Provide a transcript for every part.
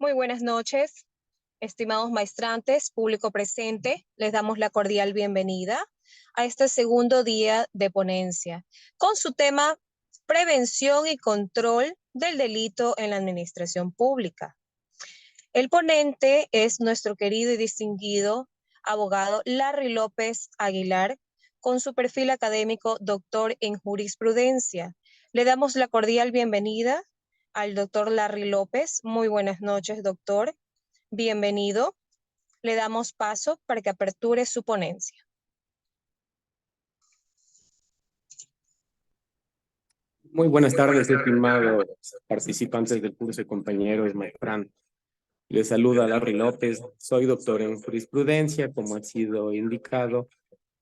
Muy buenas noches, estimados maestrantes, público presente. Les damos la cordial bienvenida a este segundo día de ponencia con su tema Prevención y control del delito en la administración pública. El ponente es nuestro querido y distinguido abogado Larry López Aguilar, con su perfil académico doctor en jurisprudencia. Le damos la cordial bienvenida al doctor Larry López. Muy buenas noches, doctor. Bienvenido. Le damos paso para que aperture su ponencia. Muy buenas tardes, estimados participantes del curso y compañeros maestrantes. Les saluda Larry López, soy doctor en jurisprudencia, como ha sido indicado,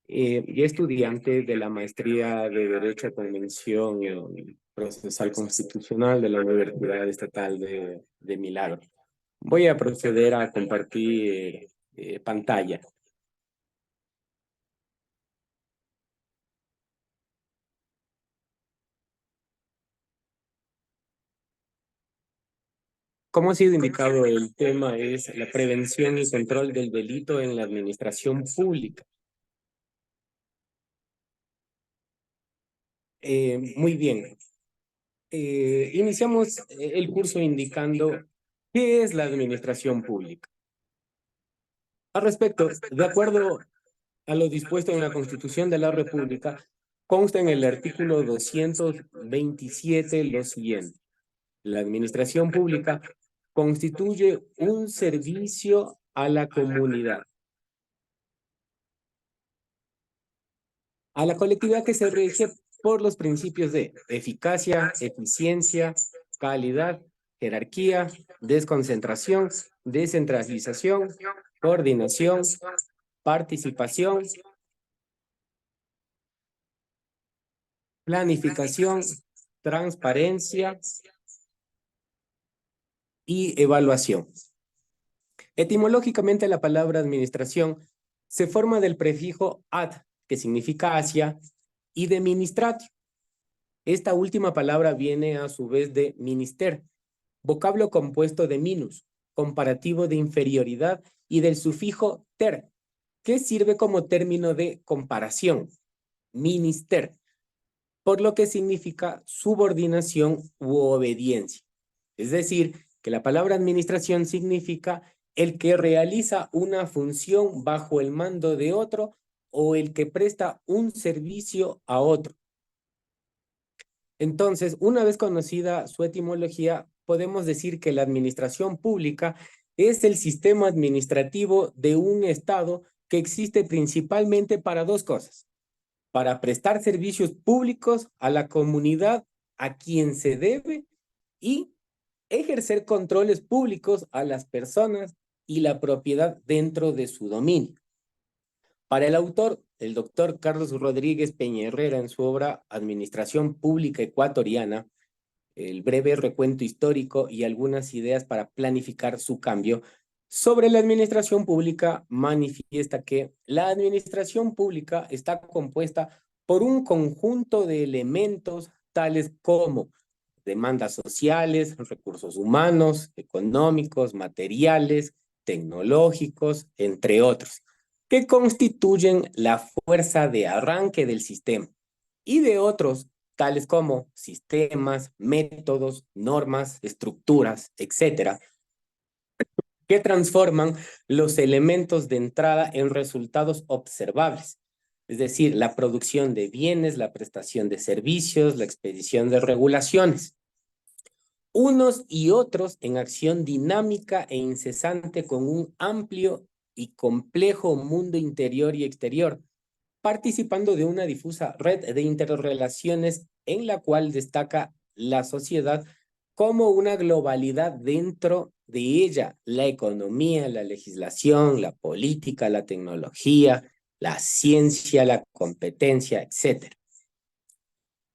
y estudiante de la maestría de Derecho, Convención y Procesal Constitucional de la Universidad Estatal de Milagro. Voy a proceder a compartir pantalla. Como ha sido indicado, el tema es la prevención y control del delito en la administración pública. Muy bien. Iniciamos el curso indicando qué es la administración pública. Al respecto, de acuerdo a lo dispuesto en la Constitución de la República, consta en el artículo 227 lo siguiente: la administración pública constituye un servicio a la comunidad, a la colectividad, que se rige por los principios de eficacia, eficiencia, calidad, jerarquía, desconcentración, descentralización, coordinación, participación, planificación, transparencia y evaluación. Etimológicamente, la palabra administración se forma del prefijo ad, que significa hacia, y de ministratio. Esta última palabra viene a su vez de minister, vocablo compuesto de minus, comparativo de inferioridad, y del sufijo ter, que sirve como término de comparación, minister, por lo que significa subordinación u obediencia. Es decir, que la palabra administración significa el que realiza una función bajo el mando de otro o el que presta un servicio a otro. Entonces, una vez conocida su etimología, podemos decir que la administración pública es el sistema administrativo de un Estado que existe principalmente para dos cosas: para prestar servicios públicos a la comunidad a quien se debe y ejercer controles públicos a las personas y la propiedad dentro de su dominio. Para el autor, el doctor Carlos Rodríguez Peña Herrera, en su obra Administración Pública Ecuatoriana, el breve recuento histórico y algunas ideas para planificar su cambio sobre la administración pública, manifiesta que la administración pública está compuesta por un conjunto de elementos tales como demandas sociales, recursos humanos, económicos, materiales, tecnológicos, entre otros, que constituyen la fuerza de arranque del sistema, y de otros, tales como sistemas, métodos, normas, estructuras, etcétera, que transforman los elementos de entrada en resultados observables, es decir, la producción de bienes, la prestación de servicios, la expedición de regulaciones. Unos y otros en acción dinámica e incesante con un amplio y complejo mundo interior y exterior, participando de una difusa red de interrelaciones en la cual destaca la sociedad como una globalidad. Dentro de ella, la economía, la legislación, la política, la tecnología, la ciencia, la competencia, etc.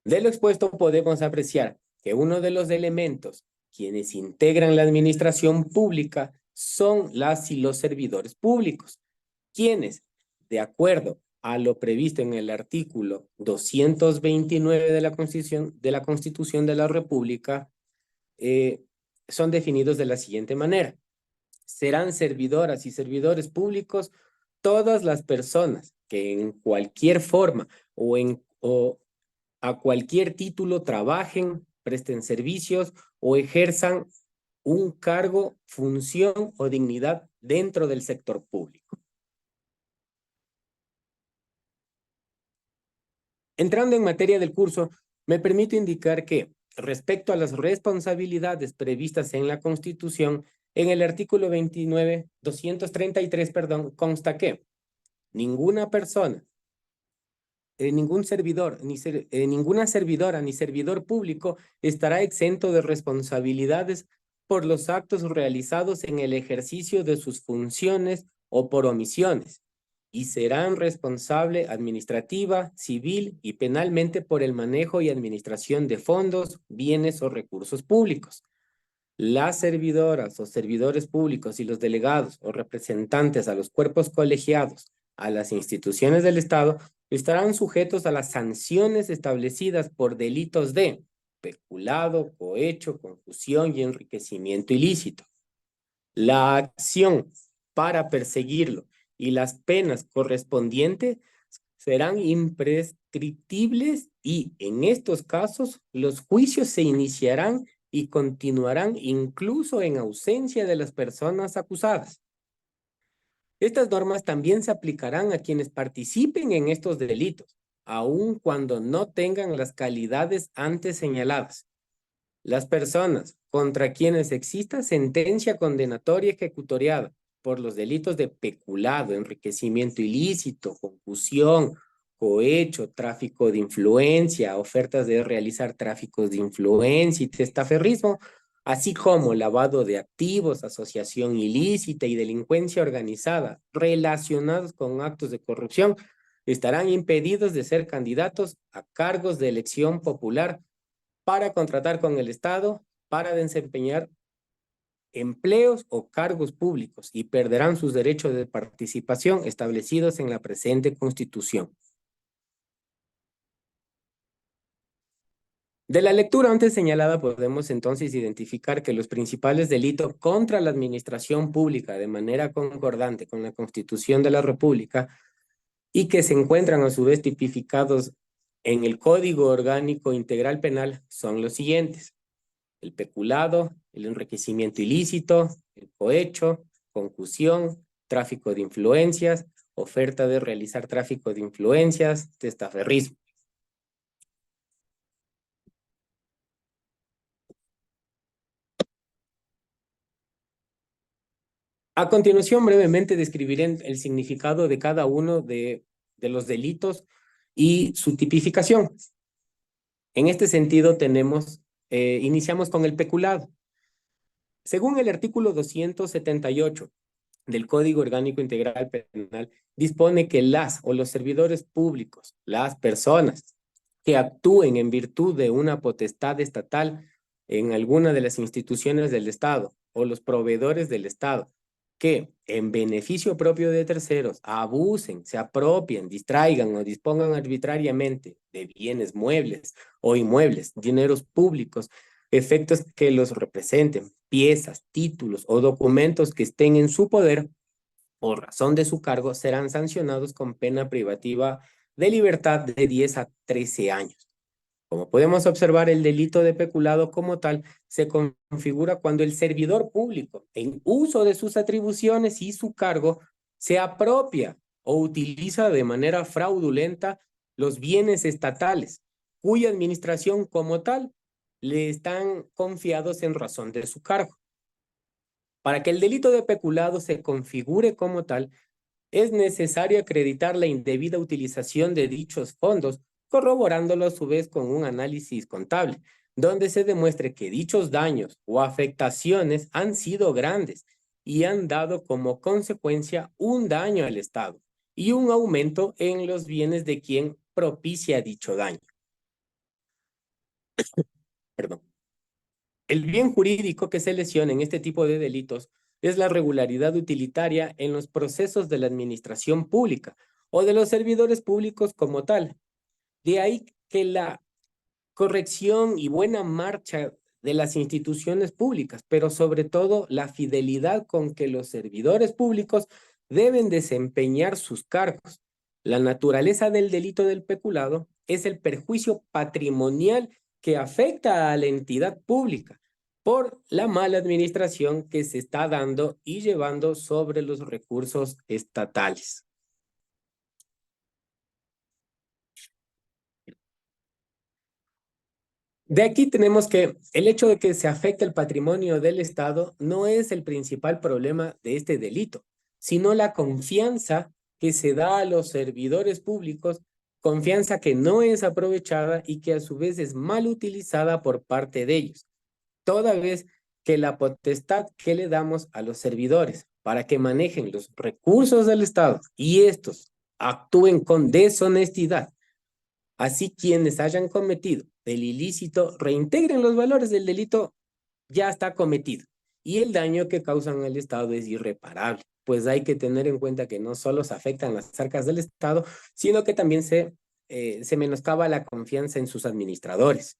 De lo expuesto podemos apreciar que uno de los elementos quienes integran la administración pública son las y los servidores públicos, quienes, de acuerdo a lo previsto en el artículo 229 de la Constitución de la República, son definidos de la siguiente manera. Serán servidoras y servidores públicos todas las personas que en cualquier forma o a cualquier título trabajen, presten servicios o ejerzan un cargo, función o dignidad dentro del sector público. Entrando en materia del curso, me permito indicar que respecto a las responsabilidades previstas en la Constitución, en el artículo 233, consta que ninguna persona, ninguna servidora ni servidor público estará exento de responsabilidades por los actos realizados en el ejercicio de sus funciones o por omisiones, y serán responsable administrativa, civil y penalmente por el manejo y administración de fondos, bienes o recursos públicos. Las servidoras o servidores públicos y los delegados o representantes a los cuerpos colegiados, a las instituciones del Estado, estarán sujetos a las sanciones establecidas por delitos de peculado, cohecho, confusión y enriquecimiento ilícito. La acción para perseguirlo y las penas correspondientes serán imprescriptibles y en estos casos los juicios se iniciarán y continuarán incluso en ausencia de las personas acusadas. Estas normas también se aplicarán a quienes participen en estos delitos, aun cuando no tengan las calidades antes señaladas. Las personas contra quienes exista sentencia condenatoria ejecutoriada por los delitos de peculado, enriquecimiento ilícito, concusión, cohecho, tráfico de influencia, ofertas de realizar tráficos de influencia y testaferrismo, así como lavado de activos, asociación ilícita y delincuencia organizada relacionados con actos de corrupción, estarán impedidos de ser candidatos a cargos de elección popular para contratar con el Estado, para desempeñar empleos o cargos públicos y perderán sus derechos de participación establecidos en la presente Constitución. De la lectura antes señalada podemos entonces identificar que los principales delitos contra la administración pública de manera concordante con la Constitución de la República y que se encuentran a su vez tipificados en el Código Orgánico Integral Penal son los siguientes: el peculado, el enriquecimiento ilícito, el cohecho, concusión, tráfico de influencias, oferta de realizar tráfico de influencias, testaferrismo. A continuación, brevemente describiré el significado de cada uno de los delitos y su tipificación. En este sentido, iniciamos con el peculado. Según el artículo 278 del Código Orgánico Integral Penal, dispone que las o los servidores públicos, las personas que actúen en virtud de una potestad estatal en alguna de las instituciones del Estado o los proveedores del Estado, que en beneficio propio de terceros abusen, se apropien, distraigan o dispongan arbitrariamente de bienes muebles o inmuebles, dineros públicos, efectos que los representen, piezas, títulos o documentos que estén en su poder por razón de su cargo, serán sancionados con pena privativa de libertad de 10 a 13 años. Como podemos observar, el delito de peculado como tal se configura cuando el servidor público, en uso de sus atribuciones y su cargo, se apropia o utiliza de manera fraudulenta los bienes estatales, cuya administración como tal le están confiados en razón de su cargo. Para que el delito de peculado se configure como tal, es necesario acreditar la indebida utilización de dichos fondos, corroborándolo a su vez con un análisis contable, donde se demuestre que dichos daños o afectaciones han sido grandes y han dado como consecuencia un daño al Estado y un aumento en los bienes de quien propicia dicho daño. Perdón. El bien jurídico que se lesiona en este tipo de delitos es la regularidad utilitaria en los procesos de la administración pública o de los servidores públicos como tal. De ahí que la corrección y buena marcha de las instituciones públicas, pero sobre todo la fidelidad con que los servidores públicos deben desempeñar sus cargos. La naturaleza del delito del peculado es el perjuicio patrimonial que afecta a la entidad pública por la mala administración que se está dando y llevando sobre los recursos estatales. De aquí tenemos que el hecho de que se afecte el patrimonio del Estado no es el principal problema de este delito, sino la confianza que se da a los servidores públicos, confianza que no es aprovechada y que a su vez es mal utilizada por parte de ellos, toda vez que la potestad que le damos a los servidores para que manejen los recursos del Estado y estos actúen con deshonestidad. Así quienes hayan cometido el ilícito reintegren los valores del delito ya está cometido y el daño que causan al Estado es irreparable, pues hay que tener en cuenta que no solo se afectan las arcas del Estado, sino que también se menoscaba la confianza en sus administradores.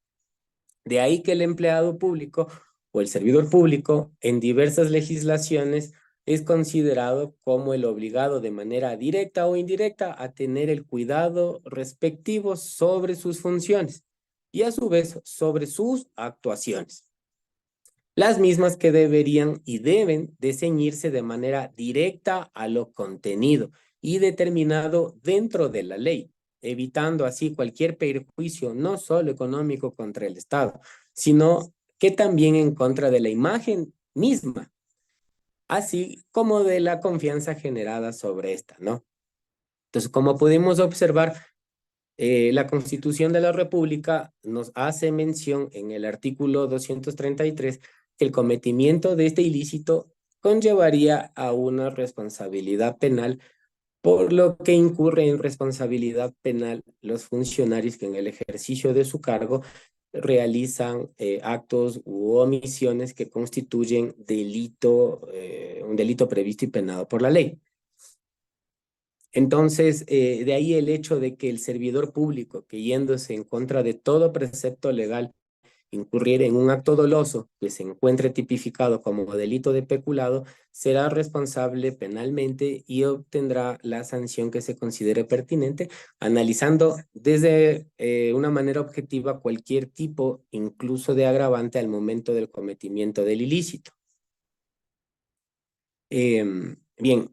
De ahí que el empleado público o el servidor público en diversas legislaciones es considerado como el obligado de manera directa o indirecta a tener el cuidado respectivo sobre sus funciones y a su vez sobre sus actuaciones. Las mismas que deberían y deben de ceñirse de manera directa a lo contenido y determinado dentro de la ley, evitando así cualquier perjuicio no solo económico contra el Estado, sino que también en contra de la imagen misma, así como de la confianza generada sobre esta, ¿no? Entonces, como pudimos observar, la Constitución de la República nos hace mención en el artículo 233 que el cometimiento de este ilícito conllevaría a una responsabilidad penal, por lo que incurre en responsabilidad penal los funcionarios que en el ejercicio de su cargo realizan actos u omisiones que constituyen un delito previsto y penado por la ley. Entonces, de ahí el hecho de que el servidor público, que yéndose en contra de todo precepto legal, incurriera en un acto doloso que se encuentre tipificado como delito de peculado, será responsable penalmente y obtendrá la sanción que se considere pertinente, analizando desde una manera objetiva cualquier tipo, incluso de agravante al momento del cometimiento del ilícito. Bien,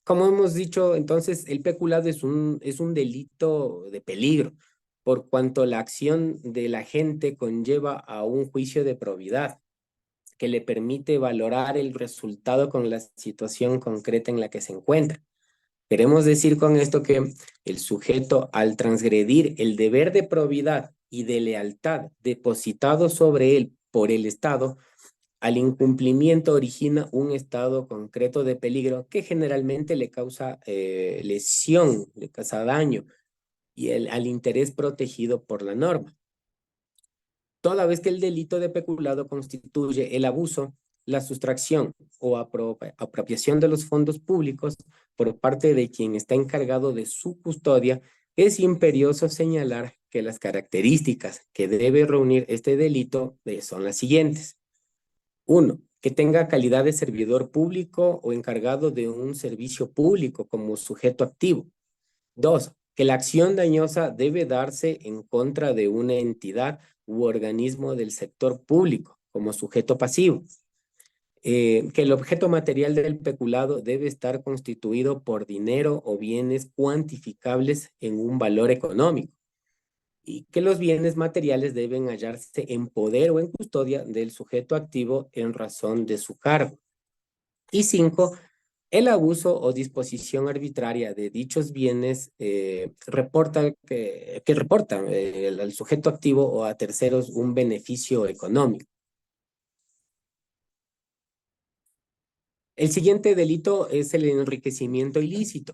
como hemos dicho, entonces el peculado es un delito de peligro, por cuanto la acción de la gente conlleva a un juicio de probidad que le permite valorar el resultado con la situación concreta en la que se encuentra. Queremos decir con esto que el sujeto, al transgredir el deber de probidad y de lealtad depositado sobre él por el Estado, al incumplimiento origina un estado concreto de peligro que generalmente le causa lesión, le causa daño y al interés protegido por la norma. Toda vez que el delito de peculado constituye el abuso, la sustracción o apropiación de los fondos públicos por parte de quien está encargado de su custodia, es imperioso señalar que las características que debe reunir este delito son las siguientes. 1, que tenga calidad de servidor público o encargado de un servicio público como sujeto activo. 2, que la acción dañosa debe darse en contra de una entidad u organismo del sector público como sujeto pasivo. Que el objeto material del peculado debe estar constituido por dinero o bienes cuantificables en un valor económico, y que los bienes materiales deben hallarse en poder o en custodia del sujeto activo en razón de su cargo. Y 5, el abuso o disposición arbitraria de dichos bienes reportan al sujeto activo o a terceros un beneficio económico. El siguiente delito es el enriquecimiento ilícito.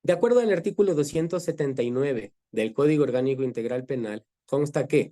De acuerdo al artículo 279 del Código Orgánico Integral Penal, consta que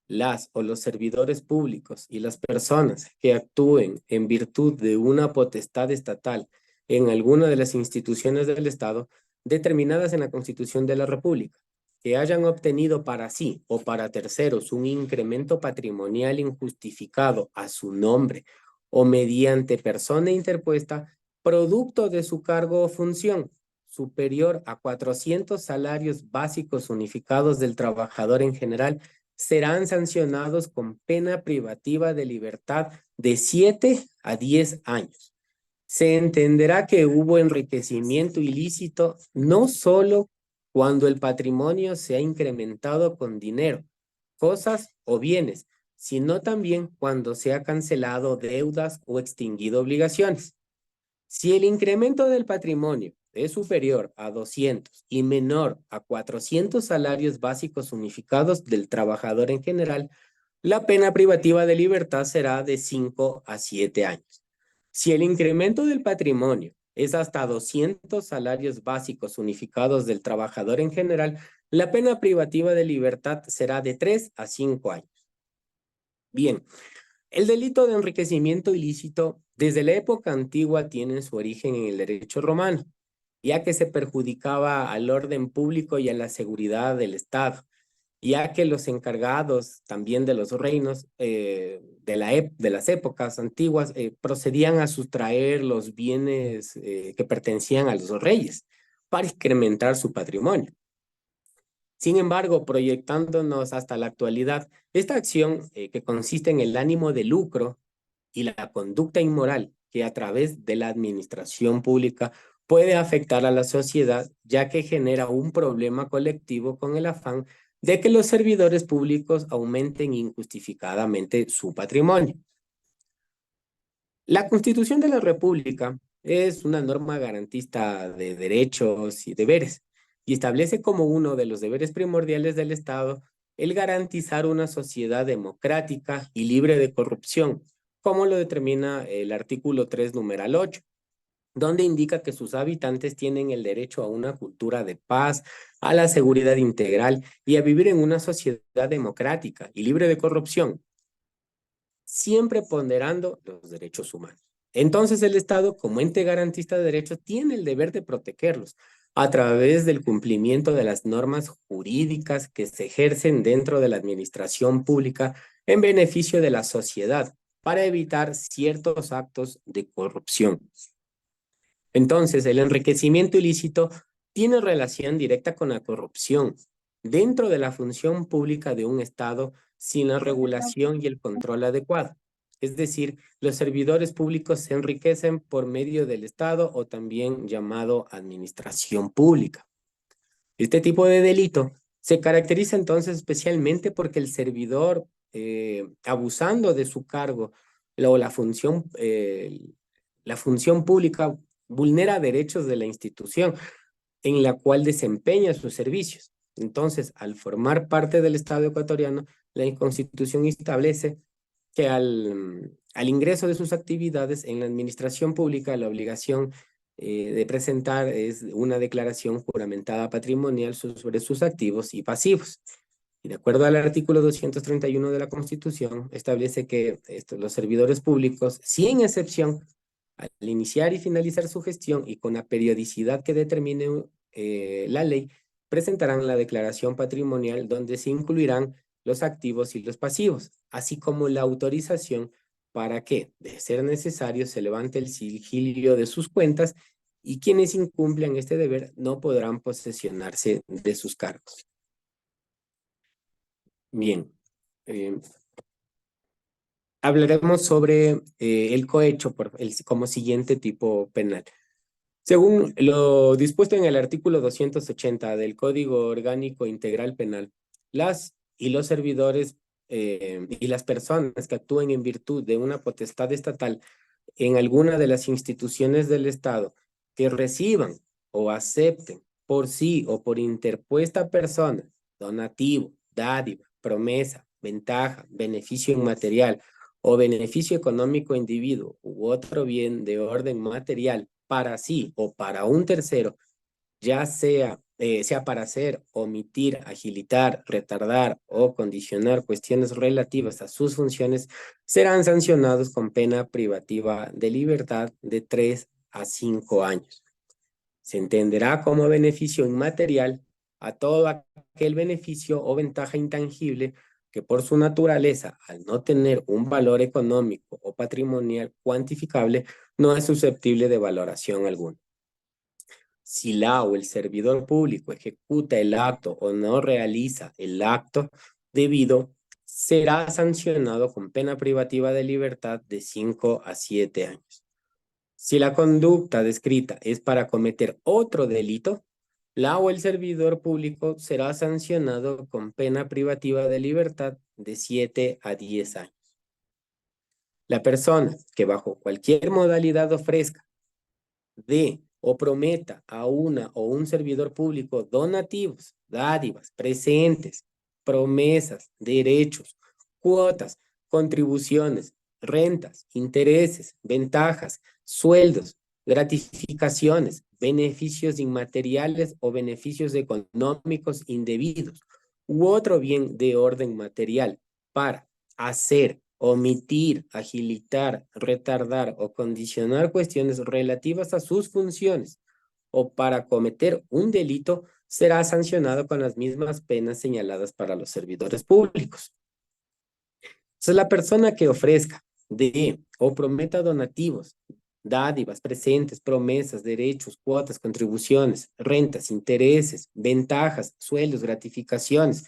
las o los servidores públicos y las personas que actúen en virtud de una potestad estatal en alguna de las instituciones del Estado determinadas en la Constitución de la República, que hayan obtenido para sí o para terceros un incremento patrimonial injustificado a su nombre o mediante persona interpuesta, producto de su cargo o función, superior a 400 salarios básicos unificados del trabajador en general, serán sancionados con pena privativa de libertad de 7 a 10 años. Se entenderá que hubo enriquecimiento ilícito no solo cuando el patrimonio se ha incrementado con dinero, cosas o bienes, sino también cuando se ha cancelado deudas o extinguido obligaciones. Si el incremento del patrimonio es superior a 200 y menor a 400 salarios básicos unificados del trabajador en general, la pena privativa de libertad será de 5 a 7 años. Si el incremento del patrimonio es hasta 200 salarios básicos unificados del trabajador en general, la pena privativa de libertad será de 3 a 5 años. Bien, el delito de enriquecimiento ilícito desde la época antigua tiene su origen en el derecho romano, ya que se perjudicaba al orden público y a la seguridad del Estado, ya que los encargados también de los reinos de las épocas antiguas procedían a sustraer los bienes que pertenecían a los reyes para incrementar su patrimonio. Sin embargo, proyectándonos hasta la actualidad, esta acción que consiste en el ánimo de lucro y la conducta inmoral que a través de la administración pública puede afectar a la sociedad, ya que genera un problema colectivo con el afán de que los servidores públicos aumenten injustificadamente su patrimonio. La Constitución de la República es una norma garantista de derechos y deberes y establece como uno de los deberes primordiales del Estado el garantizar una sociedad democrática y libre de corrupción, como lo determina el artículo 3, numeral 8, donde indica que sus habitantes tienen el derecho a una cultura de paz, a la seguridad integral y a vivir en una sociedad democrática y libre de corrupción, siempre ponderando los derechos humanos. Entonces el Estado, como ente garantista de derechos, tiene el deber de protegerlos a través del cumplimiento de las normas jurídicas que se ejercen dentro de la administración pública en beneficio de la sociedad para evitar ciertos actos de corrupción. Entonces, el enriquecimiento ilícito tiene relación directa con la corrupción dentro de la función pública de un Estado sin la regulación y el control adecuado. Es decir, los servidores públicos se enriquecen por medio del Estado o también llamado administración pública. Este tipo de delito se caracteriza entonces especialmente porque el servidor, abusando de su cargo o la función pública, vulnera derechos de la institución en la cual desempeña sus servicios. Entonces, al formar parte del Estado ecuatoriano, la Constitución establece que al ingreso de sus actividades en la administración pública, la obligación de presentar es una declaración juramentada patrimonial sobre sus activos y pasivos. Y de acuerdo al artículo 231 de la Constitución, establece que los servidores públicos, sin excepción, al iniciar y finalizar su gestión y con la periodicidad que determine la ley, presentarán la declaración patrimonial donde se incluirán los activos y los pasivos, así como la autorización para que, de ser necesario, se levante el sigilio de sus cuentas y quienes incumplan este deber no podrán posesionarse de sus cargos. Bien, hablaremos sobre el cohecho como siguiente tipo penal. Según lo dispuesto en el artículo 280 del Código Orgánico Integral Penal, las y los servidores y las personas que actúen en virtud de una potestad estatal en alguna de las instituciones del Estado que reciban o acepten por sí o por interpuesta persona, donativo, dádiva, promesa, ventaja, beneficio inmaterial o beneficio económico individuo u otro bien de orden material para sí o para un tercero, ya sea para hacer, omitir, agilitar, retardar o condicionar cuestiones relativas a sus funciones, serán sancionados con pena privativa de libertad de 3 a 5 años. Se entenderá como beneficio inmaterial a todo aquel beneficio o ventaja intangible que por su naturaleza, al no tener un valor económico o patrimonial cuantificable, no es susceptible de valoración alguna. Si la o el servidor público ejecuta el acto o no realiza el acto debido, será sancionado con pena privativa de libertad de 5 a 7 años. Si la conducta descrita es para cometer otro delito, la o el servidor público será sancionado con pena privativa de libertad de 7 a 10 años. La persona que bajo cualquier modalidad ofrezca, dé o prometa a una o un servidor público donativos, dádivas, presentes, promesas, derechos, cuotas, contribuciones, rentas, intereses, ventajas, sueldos, gratificaciones, beneficios inmateriales o beneficios económicos indebidos u otro bien de orden material para hacer, omitir, agilitar, retardar o condicionar cuestiones relativas a sus funciones o para cometer un delito, será sancionado con las mismas penas señaladas para los servidores públicos. Entonces, la persona que ofrezca, dé o prometa donativos, dádivas, presentes, promesas, derechos, cuotas, contribuciones, rentas, intereses, ventajas, sueldos, gratificaciones,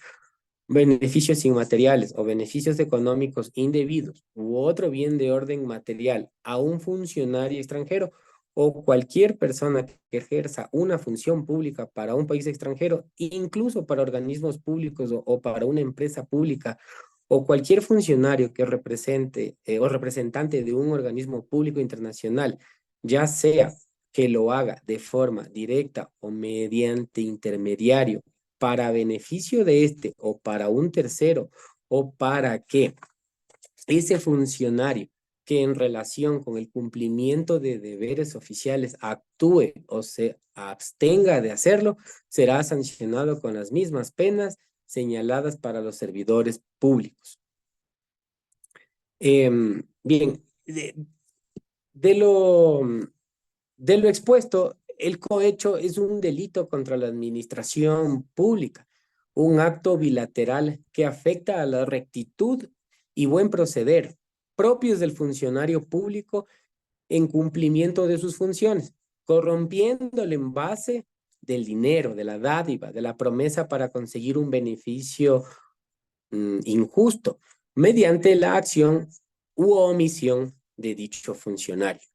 beneficios inmateriales o beneficios económicos indebidos u otro bien de orden material a un funcionario extranjero o cualquier persona que ejerza una función pública para un país extranjero, incluso para organismos públicos o para una empresa pública, o cualquier funcionario que represente o representante de un organismo público internacional, ya sea que lo haga de forma directa o mediante intermediario para beneficio de este o para un tercero o para que ese funcionario que en relación con el cumplimiento de deberes oficiales actúe o se abstenga de hacerlo, será sancionado con las mismas penas señaladas para los servidores públicos. Bien, de lo expuesto, el cohecho es un delito contra la administración pública, un acto bilateral que afecta a la rectitud y buen proceder propios del funcionario público en cumplimiento de sus funciones, corrompiendo el envase del dinero, de la dádiva, de la promesa para conseguir un beneficio injusto, mediante la acción u omisión de dicho funcionario.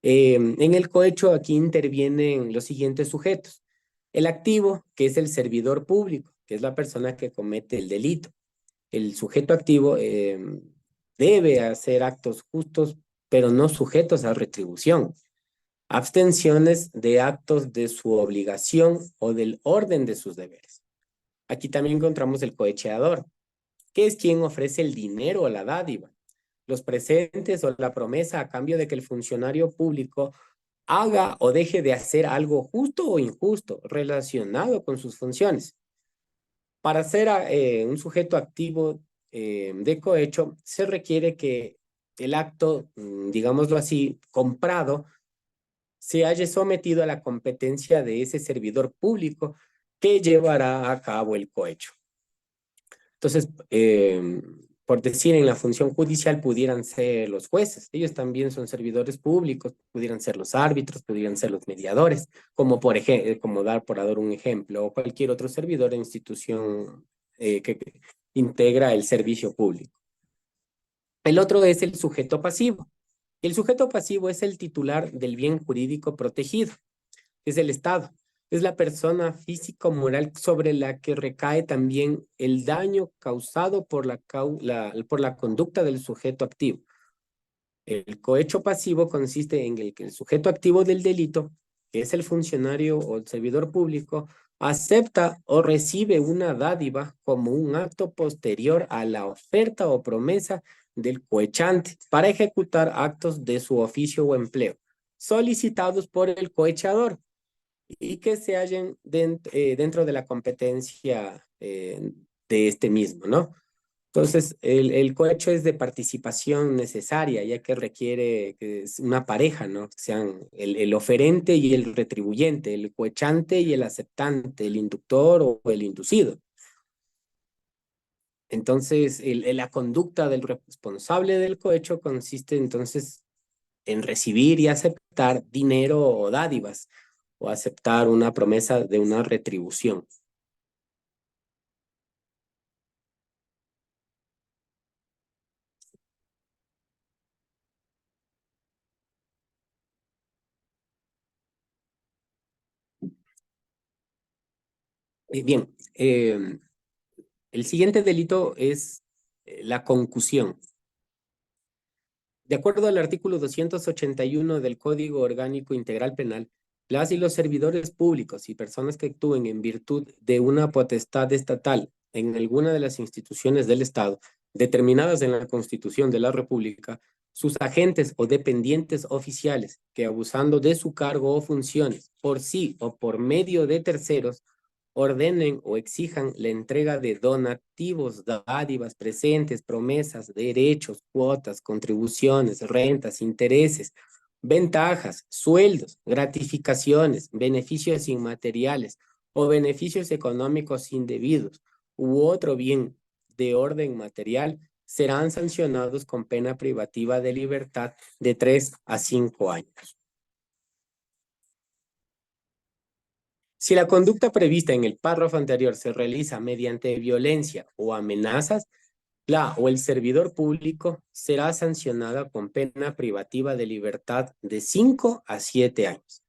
En el cohecho aquí intervienen los siguientes sujetos. El activo, que es el servidor público, que es la persona que comete el delito. El sujeto activo debe hacer actos justos, pero no sujetos a retribución. Abstenciones de actos de su obligación o del orden de sus deberes. Aquí también encontramos el cohecheador, que es quien ofrece el dinero o la dádiva, los presentes o la promesa a cambio de que el funcionario público haga o deje de hacer algo justo o injusto relacionado con sus funciones. Para ser un sujeto activo de cohecho, se requiere que el acto, digámoslo así, comprado, se haya sometido a la competencia de ese servidor público que llevará a cabo el cohecho. Entonces, por decir, en la función judicial pudieran ser los jueces, ellos también son servidores públicos, pudieran ser los árbitros, pudieran ser los mediadores, como por ejemplo, como dar por dar un ejemplo, o cualquier otro servidor de institución que integra el servicio público. El otro es el sujeto pasivo. El sujeto pasivo es el titular del bien jurídico protegido, es el Estado. Es la persona físico-moral sobre la que recae también el daño causado por la conducta del sujeto activo. El cohecho pasivo consiste en el que el sujeto activo del delito, que es el funcionario o el servidor público, acepta o recibe una dádiva como un acto posterior a la oferta o promesa del cohechante para ejecutar actos de su oficio o empleo, solicitados por el cohechador y que se hallen dentro de la competencia de este mismo, ¿no? Entonces, el cohecho es de participación necesaria, ya que requiere que es una pareja, ¿no? Que sean el oferente y el retribuyente, el cohechante y el aceptante, el inductor o el inducido. Entonces, la conducta del responsable del cohecho consiste entonces en recibir y aceptar dinero o dádivas, o aceptar una promesa de una retribución. Bien, el siguiente delito es la concusión. De acuerdo al artículo 281 del Código Orgánico Integral Penal, las y los servidores públicos y personas que actúen en virtud de una potestad estatal en alguna de las instituciones del Estado determinadas en la Constitución de la República, sus agentes o dependientes oficiales que abusando de su cargo o funciones por sí o por medio de terceros ordenen o exijan la entrega de donativos, dádivas, presentes, promesas, derechos, cuotas, contribuciones, rentas, intereses, ventajas, sueldos, gratificaciones, beneficios inmateriales o beneficios económicos indebidos u otro bien de orden material serán sancionados con pena privativa de libertad de 3 a 5 años. Si la conducta prevista en el párrafo anterior se realiza mediante violencia o amenazas, la o el servidor público será sancionada con pena privativa de libertad de 5 a 7 años.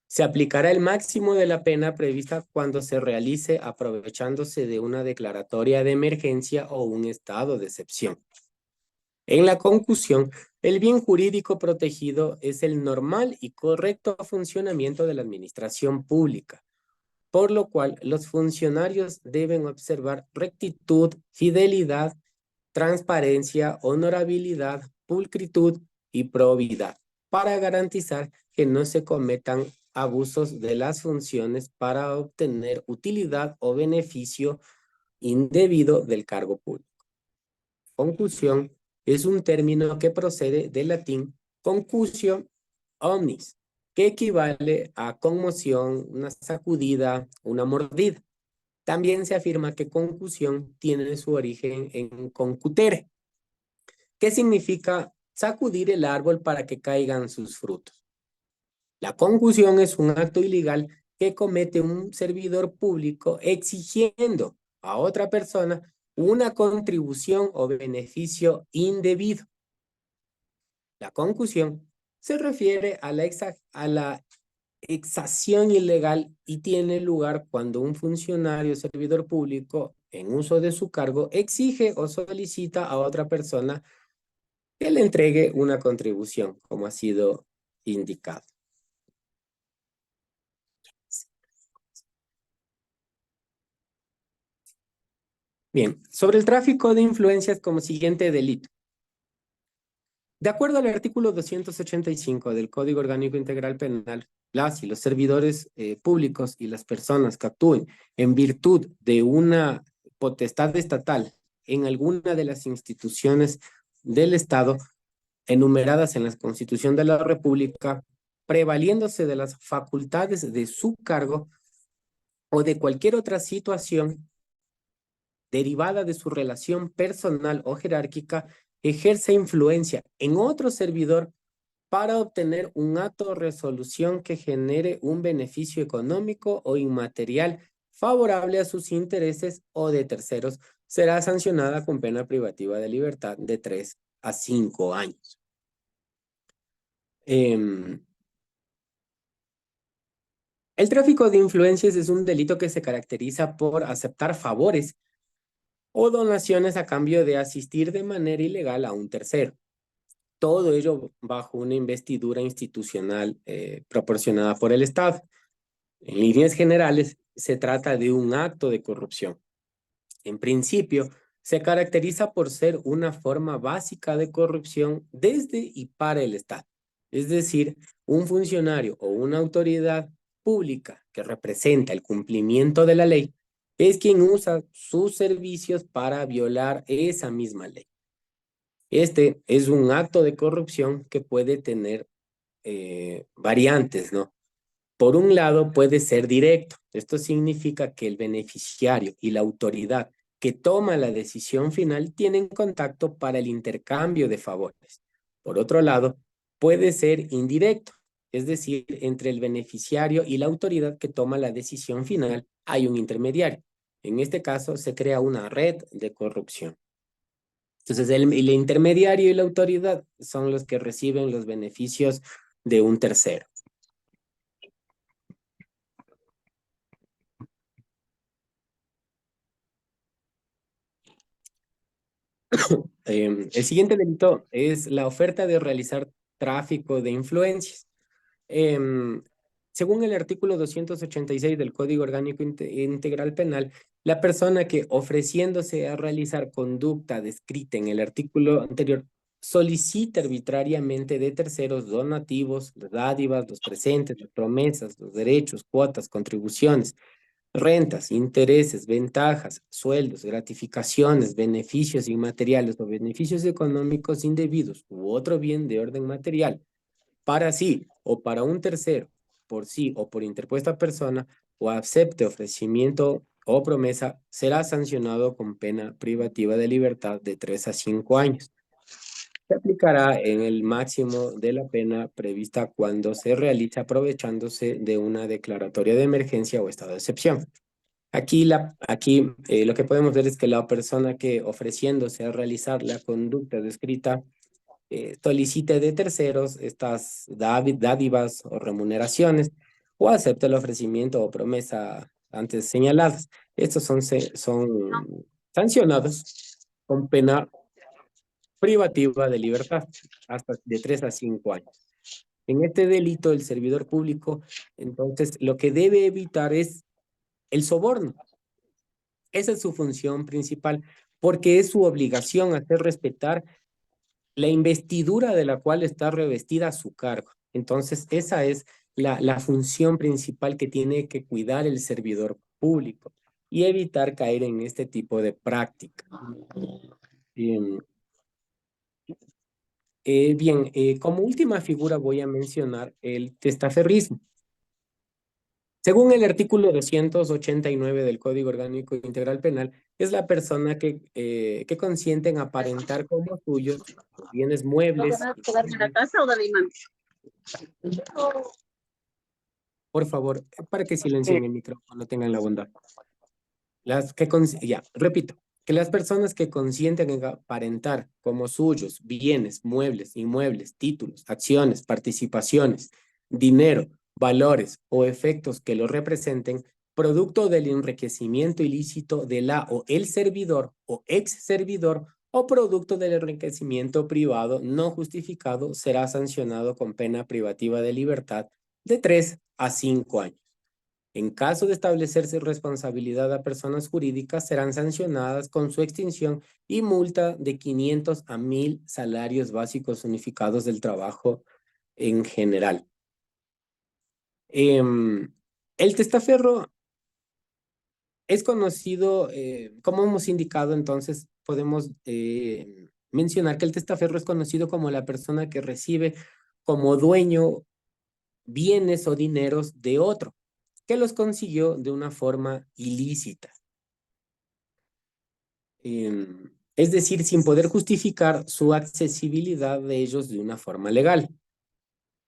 Se aplicará el máximo de la pena prevista cuando se realice aprovechándose de una declaratoria de emergencia o un estado de excepción. En la concusión, el bien jurídico protegido es el normal y correcto funcionamiento de la administración pública, por lo cual los funcionarios deben observar rectitud, fidelidad, transparencia, honorabilidad, pulcritud y probidad para garantizar que no se cometan abusos de las funciones para obtener utilidad o beneficio indebido del cargo público. Concusión es un término que procede del latín concusio omnis, que equivale a conmoción, una sacudida, una mordida. También se afirma que concusión tiene su origen en concutere, que significa sacudir el árbol para que caigan sus frutos. La concusión es un acto ilegal que comete un servidor público exigiendo a otra persona una contribución o beneficio indebido. La concusión se refiere a la exacción ilegal y tiene lugar cuando un funcionario o servidor público en uso de su cargo exige o solicita a otra persona que le entregue una contribución, como ha sido indicado. Bien, sobre el tráfico de influencias como siguiente delito. De acuerdo al artículo 285 del Código Orgánico Integral Penal, las y los servidores públicos y las personas que actúen en virtud de una potestad estatal en alguna de las instituciones del Estado enumeradas en la Constitución de la República, prevaliéndose de las facultades de su cargo o de cualquier otra situación derivada de su relación personal o jerárquica, ejerce influencia en otro servidor para obtener un acto o resolución que genere un beneficio económico o inmaterial favorable a sus intereses o de terceros, será sancionada con pena privativa de libertad de 3 a 5 años. El tráfico de influencias es un delito que se caracteriza por aceptar favores o donaciones a cambio de asistir de manera ilegal a un tercero. Todo ello bajo una investidura institucional proporcionada por el Estado. En líneas generales, se trata de un acto de corrupción. En principio, se caracteriza por ser una forma básica de corrupción desde y para el Estado. Es decir, un funcionario o una autoridad pública que representa el cumplimiento de la ley es quien usa sus servicios para violar esa misma ley. Este es un acto de corrupción que puede tener variantes, ¿no? Por un lado, puede ser directo. Esto significa que el beneficiario y la autoridad que toma la decisión final tienen contacto para el intercambio de favores. Por otro lado, puede ser indirecto, es decir, entre el beneficiario y la autoridad que toma la decisión final hay un intermediario. En este caso, se crea una red de corrupción. Entonces, el intermediario y la autoridad son los que reciben los beneficios de un tercero. El siguiente delito es la oferta de realizar tráfico de influencias. Em, Según el artículo 286 del Código Orgánico Integral Penal, la persona que ofreciéndose a realizar conducta descrita en el artículo anterior solicita arbitrariamente de terceros donativos, las dádivas, los presentes, las promesas, los derechos, cuotas, contribuciones, rentas, intereses, ventajas, sueldos, gratificaciones, beneficios inmateriales o beneficios económicos indebidos u otro bien de orden material para sí o para un tercero, por sí o por interpuesta persona, o acepte ofrecimiento o promesa, será sancionado con pena privativa de libertad de 3 a 5 años. Se aplicará en el máximo de la pena prevista cuando se realiza aprovechándose de una declaratoria de emergencia o estado de excepción. Aquí lo que podemos ver es que la persona que ofreciéndose a realizar la conducta descrita solicite de terceros estas dádivas o remuneraciones o acepte el ofrecimiento o promesa antes señaladas. Estos son sancionados con pena privativa de libertad hasta de 3 a 5 años. En este delito, el servidor público, entonces, lo que debe evitar es el soborno. Esa es su función principal, porque es su obligación hacer respetar la investidura de la cual está revestida su cargo. Entonces, esa es la función principal que tiene que cuidar el servidor público y evitar caer en este tipo de práctica. Em, como última figura voy a mencionar el testaferrismo. Según el artículo 289 del Código Orgánico Integral Penal, es la persona que consiente en aparentar como suyos los bienes muebles. ¿Quedarme en la casa o de mi mami? Por favor, para que silencien el micrófono, tengan la bondad. Repito, que las personas que consienten en aparentar como suyos bienes, muebles, inmuebles, títulos, acciones, participaciones, dinero, valores o efectos que lo representen, producto del enriquecimiento ilícito de la o el servidor o ex servidor o producto del enriquecimiento privado no justificado, será sancionado con pena privativa de libertad de 3 a 5 años. En caso de establecerse responsabilidad a personas jurídicas, serán sancionadas con su extinción y multa de 500 a 1000 salarios básicos unificados del trabajo en general. El testaferro es conocido, como hemos indicado, entonces podemos mencionar que el testaferro es conocido como la persona que recibe como dueño bienes o dineros de otro, que los consiguió de una forma ilícita. Es decir, sin poder justificar su accesibilidad de ellos de una forma legal.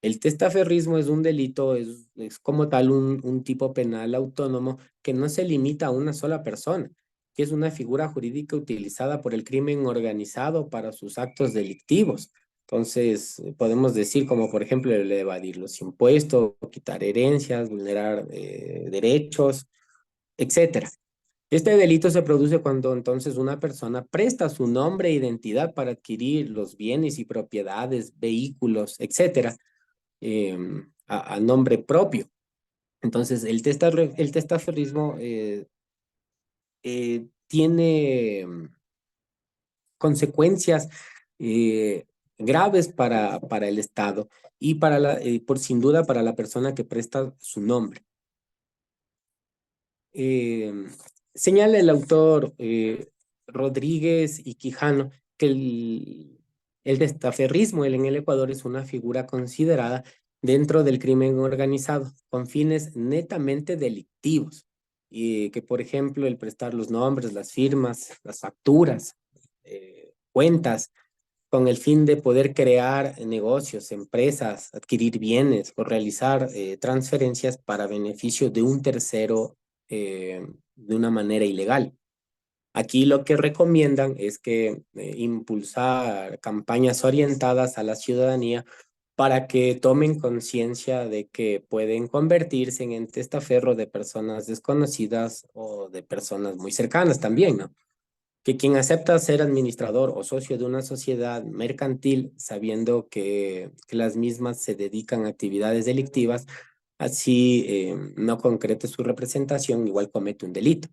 El testaferrismo es un delito, es como tal un tipo penal autónomo que no se limita a una sola persona, que es una figura jurídica utilizada por el crimen organizado para sus actos delictivos. Entonces, podemos decir como por ejemplo el evadir los impuestos, quitar herencias, vulnerar derechos, etcétera. Este delito se produce cuando entonces una persona presta su nombre e identidad para adquirir los bienes y propiedades, vehículos, etcétera, a nombre propio. Entonces, el testaferrismo tiene consecuencias graves para el Estado y por sin duda para la persona que presta su nombre. Señala el autor Rodríguez y Quijano que el testaferrismo en el Ecuador es una figura considerada dentro del crimen organizado con fines netamente delictivos y que, por ejemplo, el prestar los nombres, las firmas, las facturas, cuentas, con el fin de poder crear negocios, empresas, adquirir bienes o realizar transferencias para beneficio de un tercero de una manera ilegal. Aquí lo que recomiendan es que impulsar campañas orientadas a la ciudadanía para que tomen conciencia de que pueden convertirse en testaferro de personas desconocidas o de personas muy cercanas también, ¿no? Que quien acepta ser administrador o socio de una sociedad mercantil, sabiendo que las mismas se dedican a actividades delictivas, así no concrete su representación, igual comete un delito.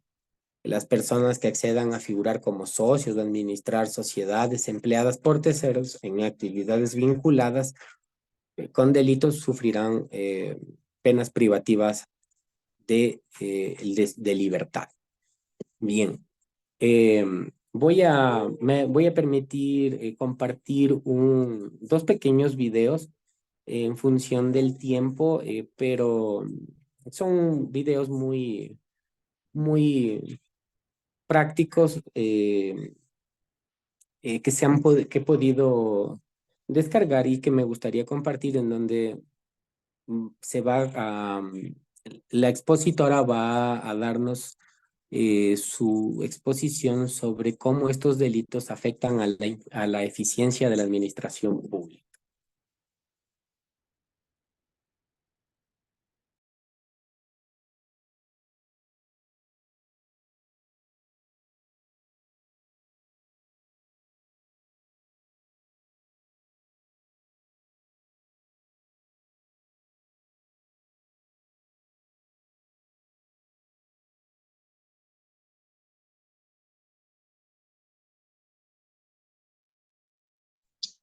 Las personas que accedan a figurar como socios o administrar sociedades empleadas por terceros en actividades vinculadas con delitos sufrirán penas privativas de libertad. Bien. Me voy a permitir compartir dos pequeños videos en función del tiempo, pero son videos muy prácticos que he podido descargar y que me gustaría compartir en donde se va la expositora va a darnos su exposición sobre cómo estos delitos afectan a la eficiencia de la administración pública.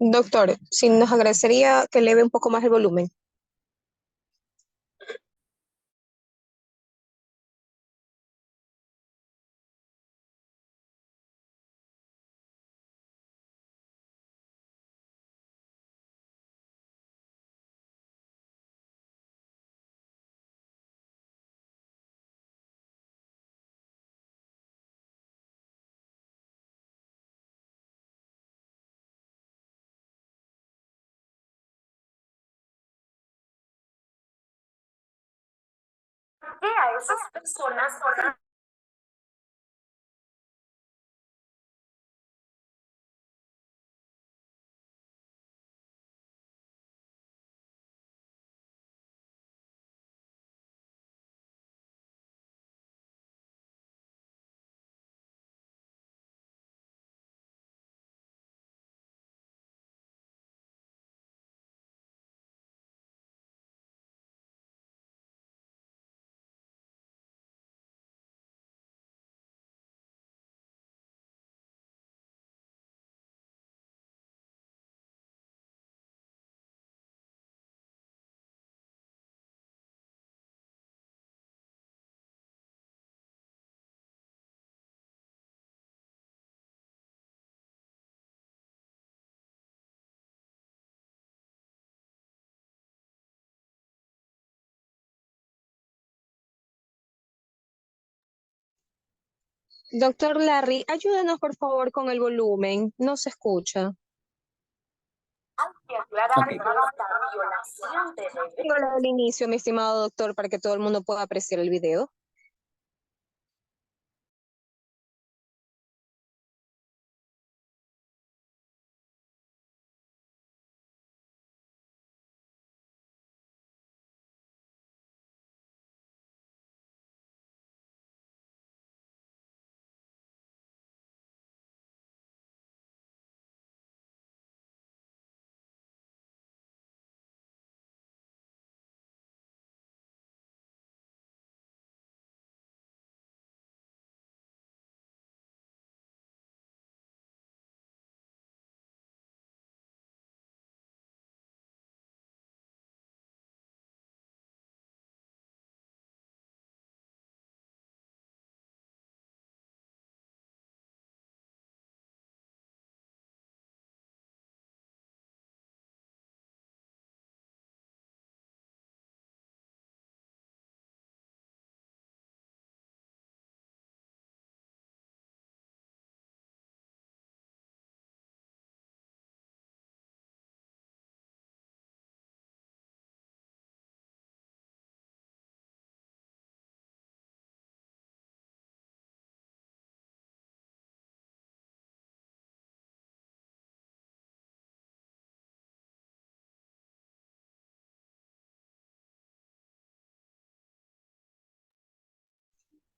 Doctor, si nos agradecería que eleve un poco más el volumen. Que a esas personas Doctor Larry, ayúdenos por favor con el volumen. No se escucha. hay que aclarar Ok. que esta violación de derechos Tengo la del inicio, mi estimado doctor, para que todo el mundo pueda apreciar el video.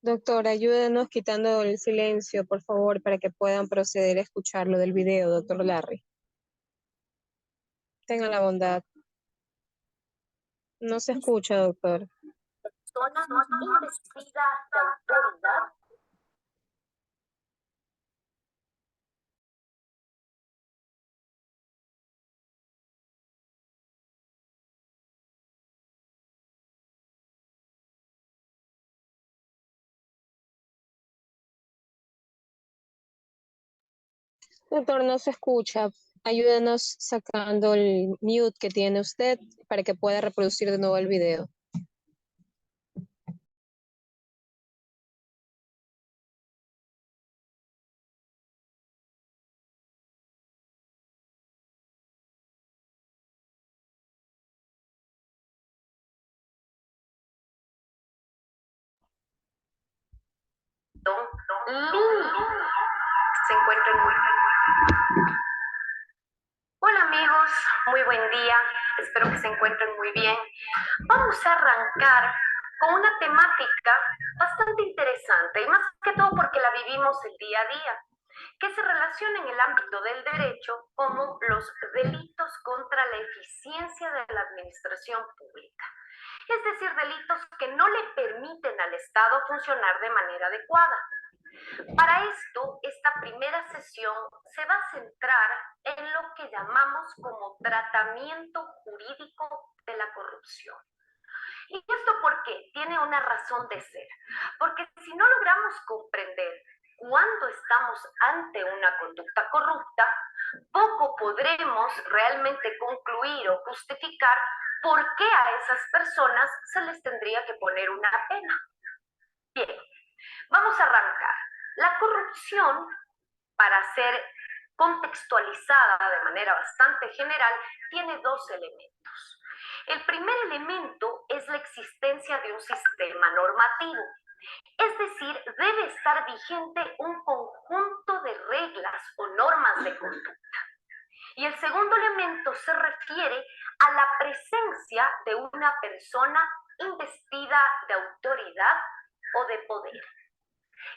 Doctor, ayúdenos quitando el silencio, por favor, para que puedan proceder a escuchar lo del video, doctor Larry. Tenga la bondad. No se escucha, doctor. Persona investida de autoridad. Doctor, no se escucha. Ayúdenos sacando el mute que tiene usted para que pueda reproducir de nuevo el video. Se encuentran muy bien. Hola amigos, muy buen día. Espero que se encuentren muy bien. Vamos a arrancar con una temática bastante interesante y más que todo porque la vivimos el día a día, que se relaciona en el ámbito del derecho como los delitos contra la eficiencia de la administración pública. Es decir, delitos que no le permiten al Estado funcionar de manera adecuada. Para esto, esta primera sesión se va a centrar en lo que llamamos como tratamiento jurídico de la corrupción. ¿Y esto por qué? Tiene una razón de ser. Porque si no logramos comprender cuándo estamos ante una conducta corrupta, poco podremos realmente concluir o justificar por qué a esas personas se les tendría que poner una pena. Bien, vamos a arrancar. La corrupción, para ser contextualizada de manera bastante general, tiene dos elementos. El primer elemento es la existencia de un sistema normativo, es decir, debe estar vigente un conjunto de reglas o normas de conducta. Y el segundo elemento se refiere a la presencia de una persona investida de autoridad o de poder,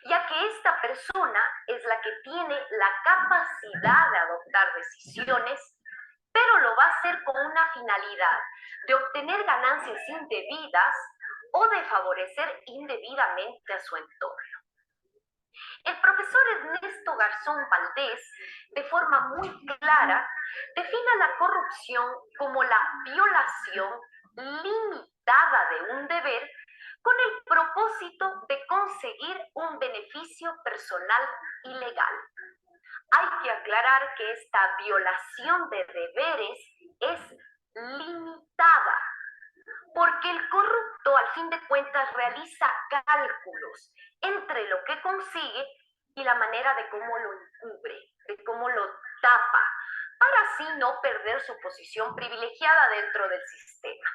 ya que esta persona es la que tiene la capacidad de adoptar decisiones, pero lo va a hacer con una finalidad de obtener ganancias indebidas o de favorecer indebidamente a su entorno. El profesor Ernesto Garzón Valdés, de forma muy clara, define la corrupción como la violación limitada de un deber con el propósito de conseguir un beneficio personal ilegal. Hay que aclarar que esta violación de deberes es limitada, porque el corrupto al fin de cuentas realiza cálculos entre lo que consigue y la manera de cómo lo encubre, de cómo lo tapa, para así no perder su posición privilegiada dentro del sistema.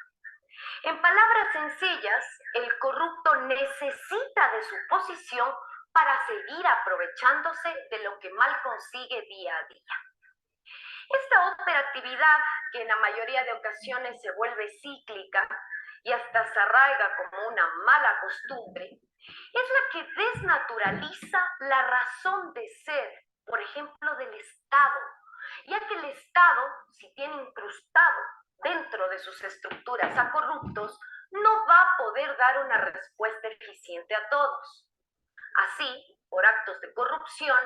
En palabras sencillas, el corrupto necesita de su posición para seguir aprovechándose de lo que mal consigue día a día. Esta operatividad, que en la mayoría de ocasiones se vuelve cíclica y hasta se arraiga como una mala costumbre, es la que desnaturaliza la razón de ser, por ejemplo, del Estado, ya que el Estado, si tiene incrustado dentro de sus estructuras a corruptos, no va a poder dar una respuesta eficiente a todos. Así, por actos de corrupción,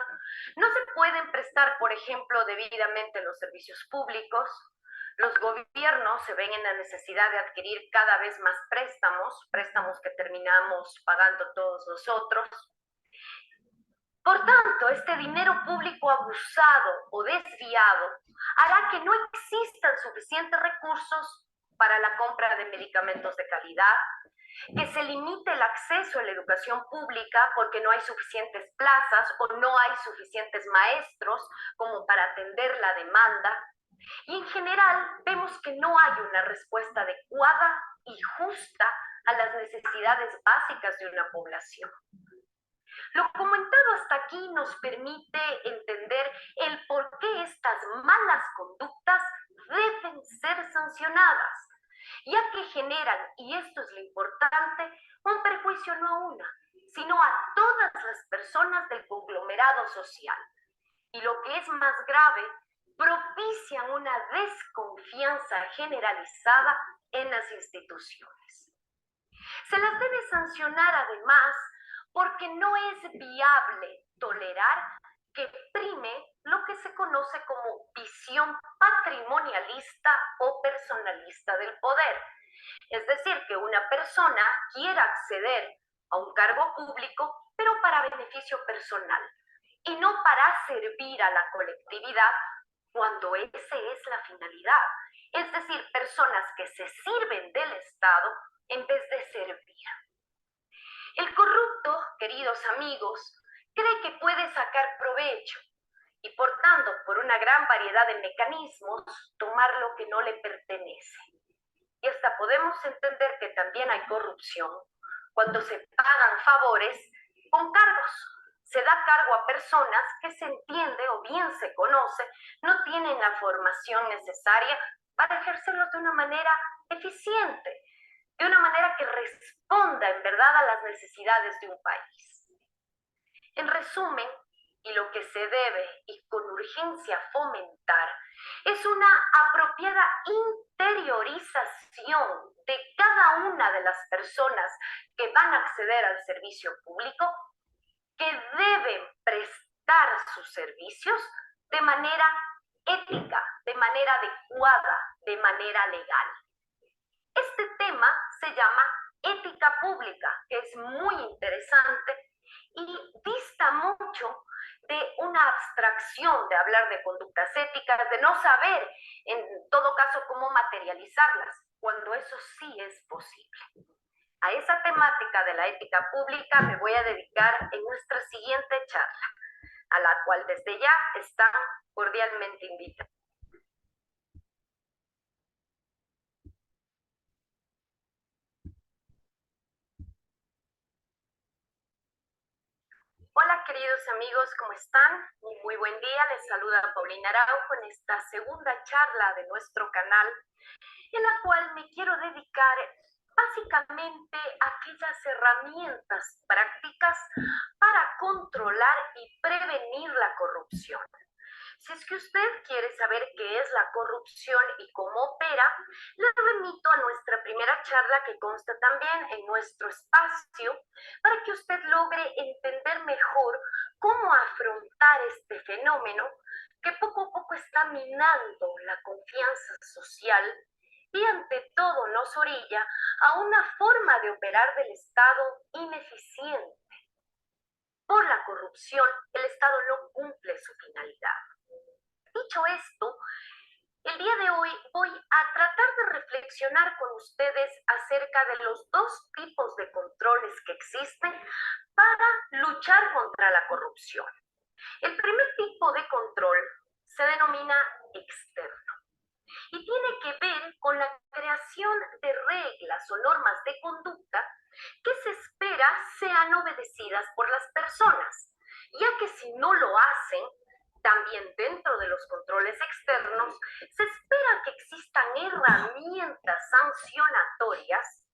no se pueden prestar, por ejemplo, debidamente los servicios públicos. Los gobiernos se ven en la necesidad de adquirir cada vez más préstamos que terminamos pagando todos nosotros. Por tanto, este dinero público abusado o desviado hará que no existan suficientes recursos para la compra de medicamentos de calidad, que se limite el acceso a la educación pública porque no hay suficientes plazas o no hay suficientes maestros como para atender la demanda. Y en general vemos que no hay una respuesta adecuada y justa a las necesidades básicas de una población. Lo comentado hasta aquí nos permite entender el por qué estas malas conductas deben ser sancionadas, ya que generan, y esto es lo importante, un perjuicio no a una, sino a todas las personas del conglomerado social. Y lo que es más grave, propician una desconfianza generalizada en las instituciones. Se las debe sancionar además porque no es viable tolerar que prime lo que se conoce como visión patrimonialista o personalista del poder. Es decir, que una persona quiera acceder a un cargo público, pero para beneficio personal, y no para servir a la colectividad cuando esa es la finalidad. Es decir, personas que se sirven del Estado en vez de servir. El corrupto, queridos amigos, cree que puede sacar provecho y, por tanto, por una gran variedad de mecanismos, tomar lo que no le pertenece. Y hasta podemos entender que también hay corrupción cuando se pagan favores con cargos. Se da cargo a personas que se entiende o bien se conoce, no tienen la formación necesaria para ejercerlos de una manera eficiente, de una manera que responda en verdad a las necesidades de un país. En resumen, y lo que se debe y con urgencia fomentar es una apropiada interiorización de cada una de las personas que van a acceder al servicio público, que deben prestar sus servicios de manera ética, de manera adecuada, de manera legal. Este tema se llama ética pública, que es muy interesante y dista mucho de una abstracción de hablar de conductas éticas, de no saber en todo caso cómo materializarlas, cuando eso sí es posible. A esa temática de la ética pública me voy a dedicar en nuestra siguiente charla, a la cual desde ya están cordialmente invitados. Hola queridos amigos, ¿cómo están? Muy buen día, les saluda Paulina Araujo en esta segunda charla de nuestro canal, en la cual me quiero dedicar básicamente a aquellas herramientas prácticas para controlar y prevenir la corrupción. Si es que usted quiere saber qué es la corrupción y cómo opera, le remito a nuestra primera charla que consta también en nuestro espacio para que usted logre entender mejor cómo afrontar este fenómeno que poco a poco está minando la confianza social y ante todo nos orilla a una forma de operar del Estado ineficiente. Por la corrupción, el Estado no cumple su finalidad. Dicho esto, el día de hoy voy a tratar de reflexionar con ustedes acerca de los dos tipos de controles que existen para luchar contra la corrupción. El primer tipo de control se denomina externo y tiene que ver con la creación de reglas o normas de conducta que se espera sean obedecidas por las personas, ya que si no lo hacen, también dentro de los controles externos, se espera que existan herramientas sancionatorias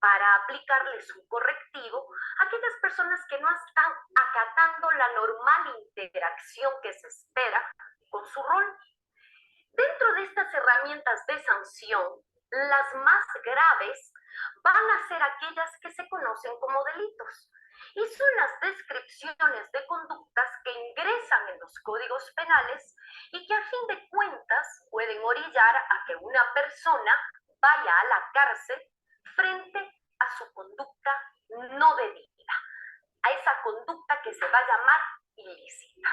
para aplicarles un correctivo a aquellas personas que no están acatando la normal interacción que se espera con su rol. Dentro de estas herramientas de sanción, las más graves van a ser aquellas que se conocen como delitos. Y son las descripciones de conductas que ingresan en los códigos penales y que a fin de cuentas pueden orillar a que una persona vaya a la cárcel frente a su conducta no debida, a esa conducta que se va a llamar ilícita.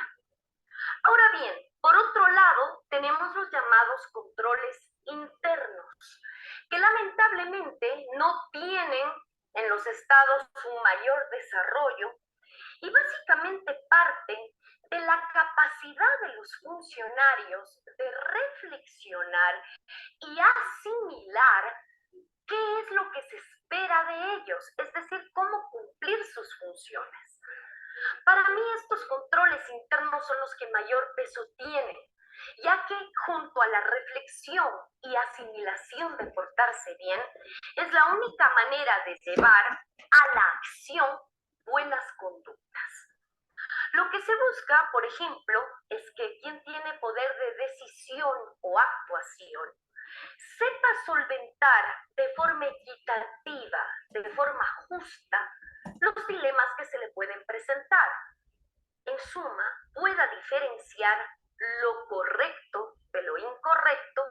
Ahora bien, por otro lado, tenemos los llamados controles internos, que lamentablemente no tienen en los estados un mayor desarrollo y básicamente parten de la capacidad de los funcionarios de reflexionar y asimilar qué es lo que se espera de ellos, es decir, cómo cumplir sus funciones. Para mí estos controles internos son los que mayor peso tienen, ya que junto a la reflexión y asimilación de portarse bien, es la única manera de llevar a la acción buenas conductas. Lo que se busca, por ejemplo, es que quien tiene poder de decisión o actuación sepa solventar de forma equitativa, de forma justa, los dilemas que se le pueden presentar. En suma, pueda diferenciar lo correcto de lo incorrecto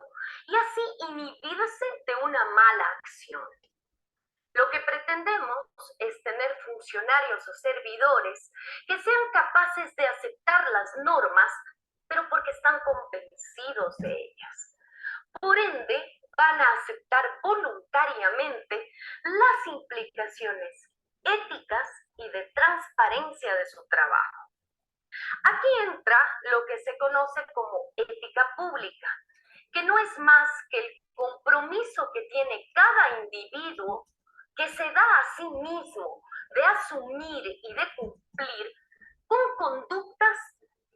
y así inhibirse de una mala acción. Lo que pretendemos es tener funcionarios o servidores que sean capaces de aceptar las normas, pero porque están convencidos de ellas. Por ende, van a aceptar voluntariamente las implicaciones éticas y de transparencia de su trabajo. Aquí entra lo que se conoce como ética pública, que no es más que el compromiso que tiene cada individuo que se da a sí mismo de asumir y de cumplir con conductas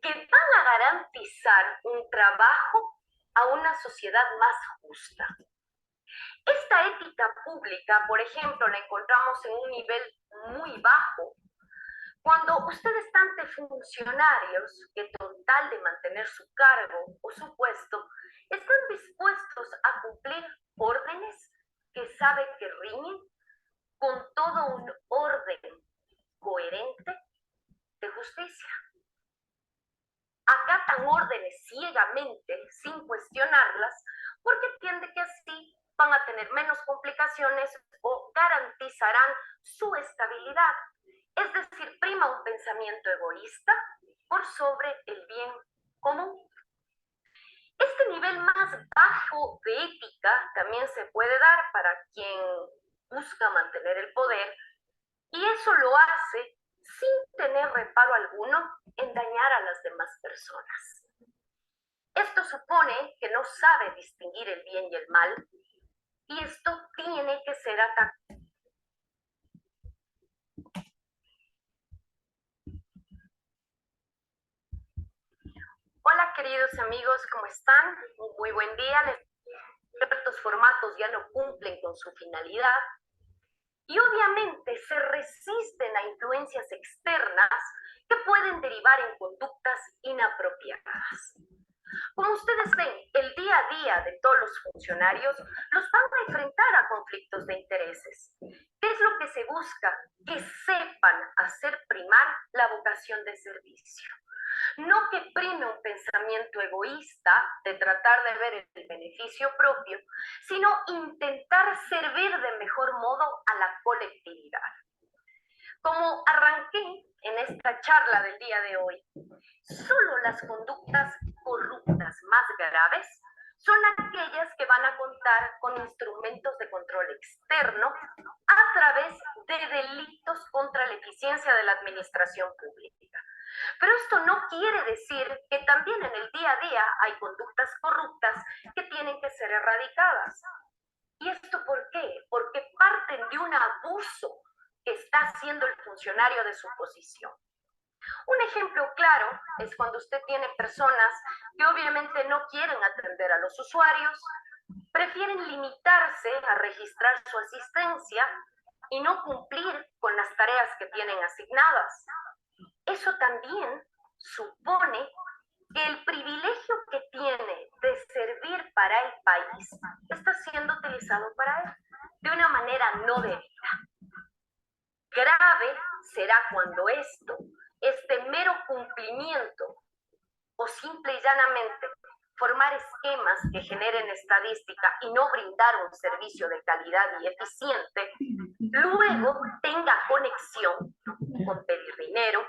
que van a garantizar un trabajo a una sociedad más justa. Esta ética pública, por ejemplo, la encontramos en un nivel muy bajo cuando usted está ante funcionarios que con tal de mantener su cargo o su puesto están dispuestos a cumplir órdenes que sabe que riñen con todo un orden coherente de justicia. Acatan órdenes ciegamente, sin cuestionarlas, porque entiende que así van a tener menos complicaciones o garantizarán su estabilidad. Es decir, prima un pensamiento egoísta por sobre el bien común. Este nivel más bajo de ética también se puede dar para quien busca mantener el poder, y eso lo hace sin tener reparo alguno en dañar a las demás personas. Esto supone que no sabe distinguir el bien y el mal, y esto tiene que ser atacado. Hola queridos amigos, ¿cómo están? Muy buen día. Ciertos formatos ya no cumplen con su finalidad y obviamente se resisten a influencias externas que pueden derivar en conductas inapropiadas. Como ustedes ven, el día a día de todos los funcionarios los van a enfrentar a conflictos de intereses. ¿Qué es lo que se busca? Que sepan hacer primar la vocación de servicio. No que prime un pensamiento egoísta de tratar de ver el beneficio propio, sino intentar servir de mejor modo a la colectividad. Como arranqué en esta charla del día de hoy, solo las conductas corruptas más graves son aquellas que van a contar con instrumentos de control externo a través de delitos contra la eficiencia de la administración pública. Pero esto no quiere decir que también en el día a día hay conductas corruptas que tienen que ser erradicadas. ¿Y esto por qué? Porque parten de un abuso que está haciendo el funcionario de su posición. Un ejemplo claro es cuando usted tiene personas que obviamente no quieren atender a los usuarios, prefieren limitarse a registrar su asistencia y no cumplir con las tareas que tienen asignadas. Eso también supone que el privilegio que tiene de servir para el país está siendo utilizado para él de una manera no debida. Grave será cuando este mero cumplimiento o simple y llanamente formar esquemas que generen estadística y no brindar un servicio de calidad y eficiente, luego tenga conexión con pedir dinero,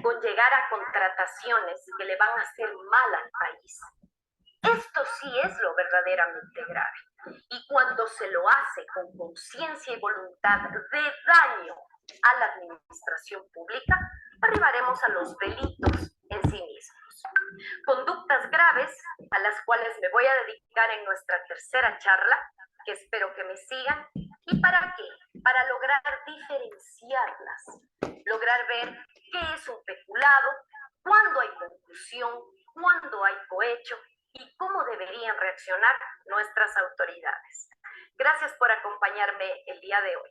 con llegar a contrataciones que le van a hacer mal al país. Esto sí es lo verdaderamente grave. Y cuando se lo hace con conciencia y voluntad de daño a la administración pública, arribaremos a los delitos en sí mismos. Conductas graves a las cuales me voy a dedicar en nuestra tercera charla, que espero que me sigan. ¿Y para qué? Para lograr diferenciarlas, lograr ver qué es un peculado, cuándo hay confusión, cuándo hay cohecho y cómo deberían reaccionar nuestras autoridades. Gracias por acompañarme el día de hoy.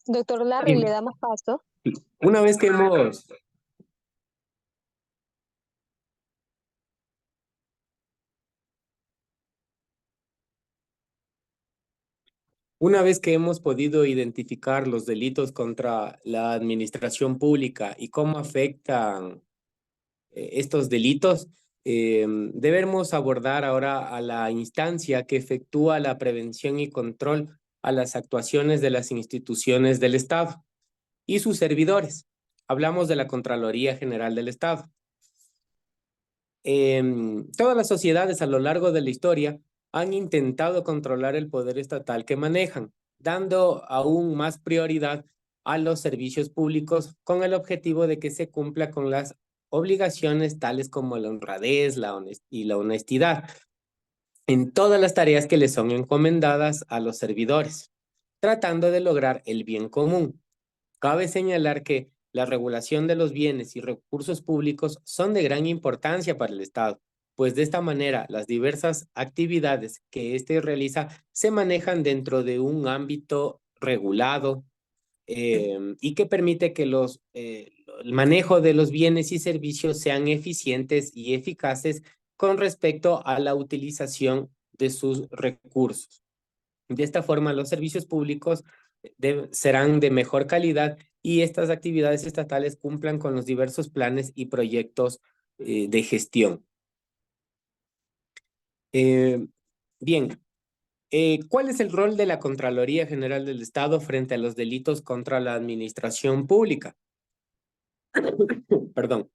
Doctor Larry, le damos paso. Una vez que hemos podido identificar los delitos contra la administración pública y cómo afectan estos delitos, debemos abordar ahora a la instancia que efectúa la prevención y control a las actuaciones de las instituciones del Estado y sus servidores. Hablamos de la Contraloría General del Estado. Todas las sociedades a lo largo de la historia han intentado controlar el poder estatal que manejan, dando aún más prioridad a los servicios públicos con el objetivo de que se cumpla con las obligaciones tales como la honradez y la honestidad en todas las tareas que les son encomendadas a los servidores, tratando de lograr el bien común. Cabe señalar que la regulación de los bienes y recursos públicos son de gran importancia para el Estado, pues de esta manera las diversas actividades que éste realiza se manejan dentro de un ámbito regulado y que permite que el manejo de los bienes y servicios sean eficientes y eficaces con respecto a la utilización de sus recursos. De esta forma, los servicios públicos serán de mejor calidad y estas actividades estatales cumplan con los diversos planes y proyectos de gestión. Bien, ¿cuál es el rol de la Contraloría General del Estado frente a los delitos contra la administración pública? Perdón.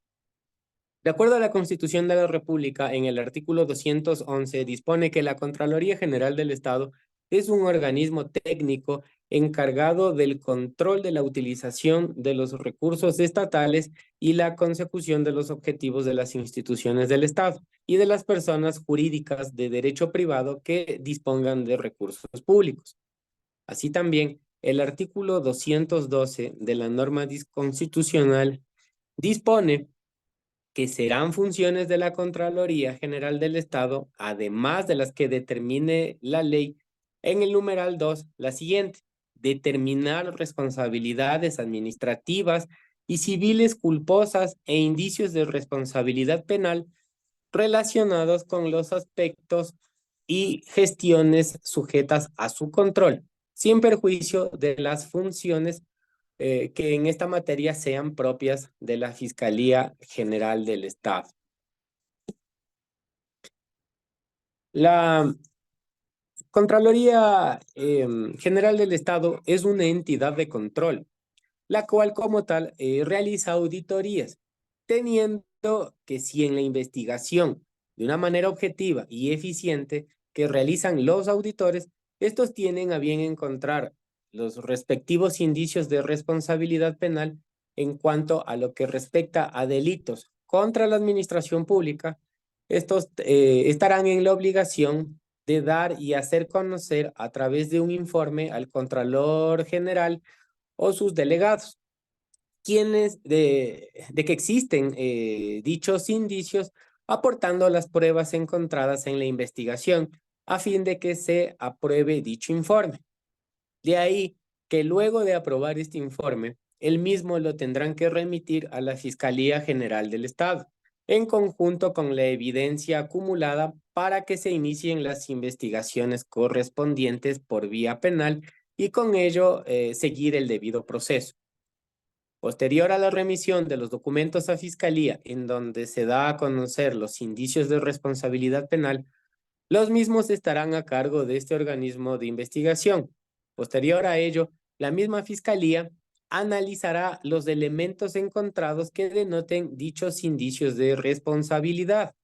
De acuerdo a la Constitución de la República, en el artículo 211 dispone que la Contraloría General del Estado es un organismo técnico encargado del control de la utilización de los recursos estatales y la consecución de los objetivos de las instituciones del Estado y de las personas jurídicas de derecho privado que dispongan de recursos públicos. Así también, el artículo 212 de la norma constitucional dispone que serán funciones de la Contraloría General del Estado, además de las que determine la ley, en el numeral 2, la siguiente: determinar responsabilidades administrativas y civiles culposas e indicios de responsabilidad penal relacionados con los aspectos y gestiones sujetas a su control, sin perjuicio de las funciones que en esta materia sean propias de la Fiscalía General del Estado. La Contraloría General del Estado es una entidad de control, la cual como tal realiza auditorías, teniendo que si en la investigación de una manera objetiva y eficiente que realizan los auditores, estos tienen a bien encontrar los respectivos indicios de responsabilidad penal en cuanto a lo que respecta a delitos contra la administración pública, estos estarán en la obligación de dar y hacer conocer a través de un informe al Contralor General o sus delegados, quienes de que existen dichos indicios, aportando las pruebas encontradas en la investigación a fin de que se apruebe dicho informe. De ahí que luego de aprobar este informe, el mismo lo tendrán que remitir a la Fiscalía General del Estado, en conjunto con la evidencia acumulada para que se inicien las investigaciones correspondientes por vía penal y con ello seguir el debido proceso. Posterior a la remisión de los documentos a Fiscalía, en donde se da a conocer los indicios de responsabilidad penal, los mismos estarán a cargo de este organismo de investigación. Posterior a ello, la misma Fiscalía analizará los elementos encontrados que denoten dichos indicios de responsabilidad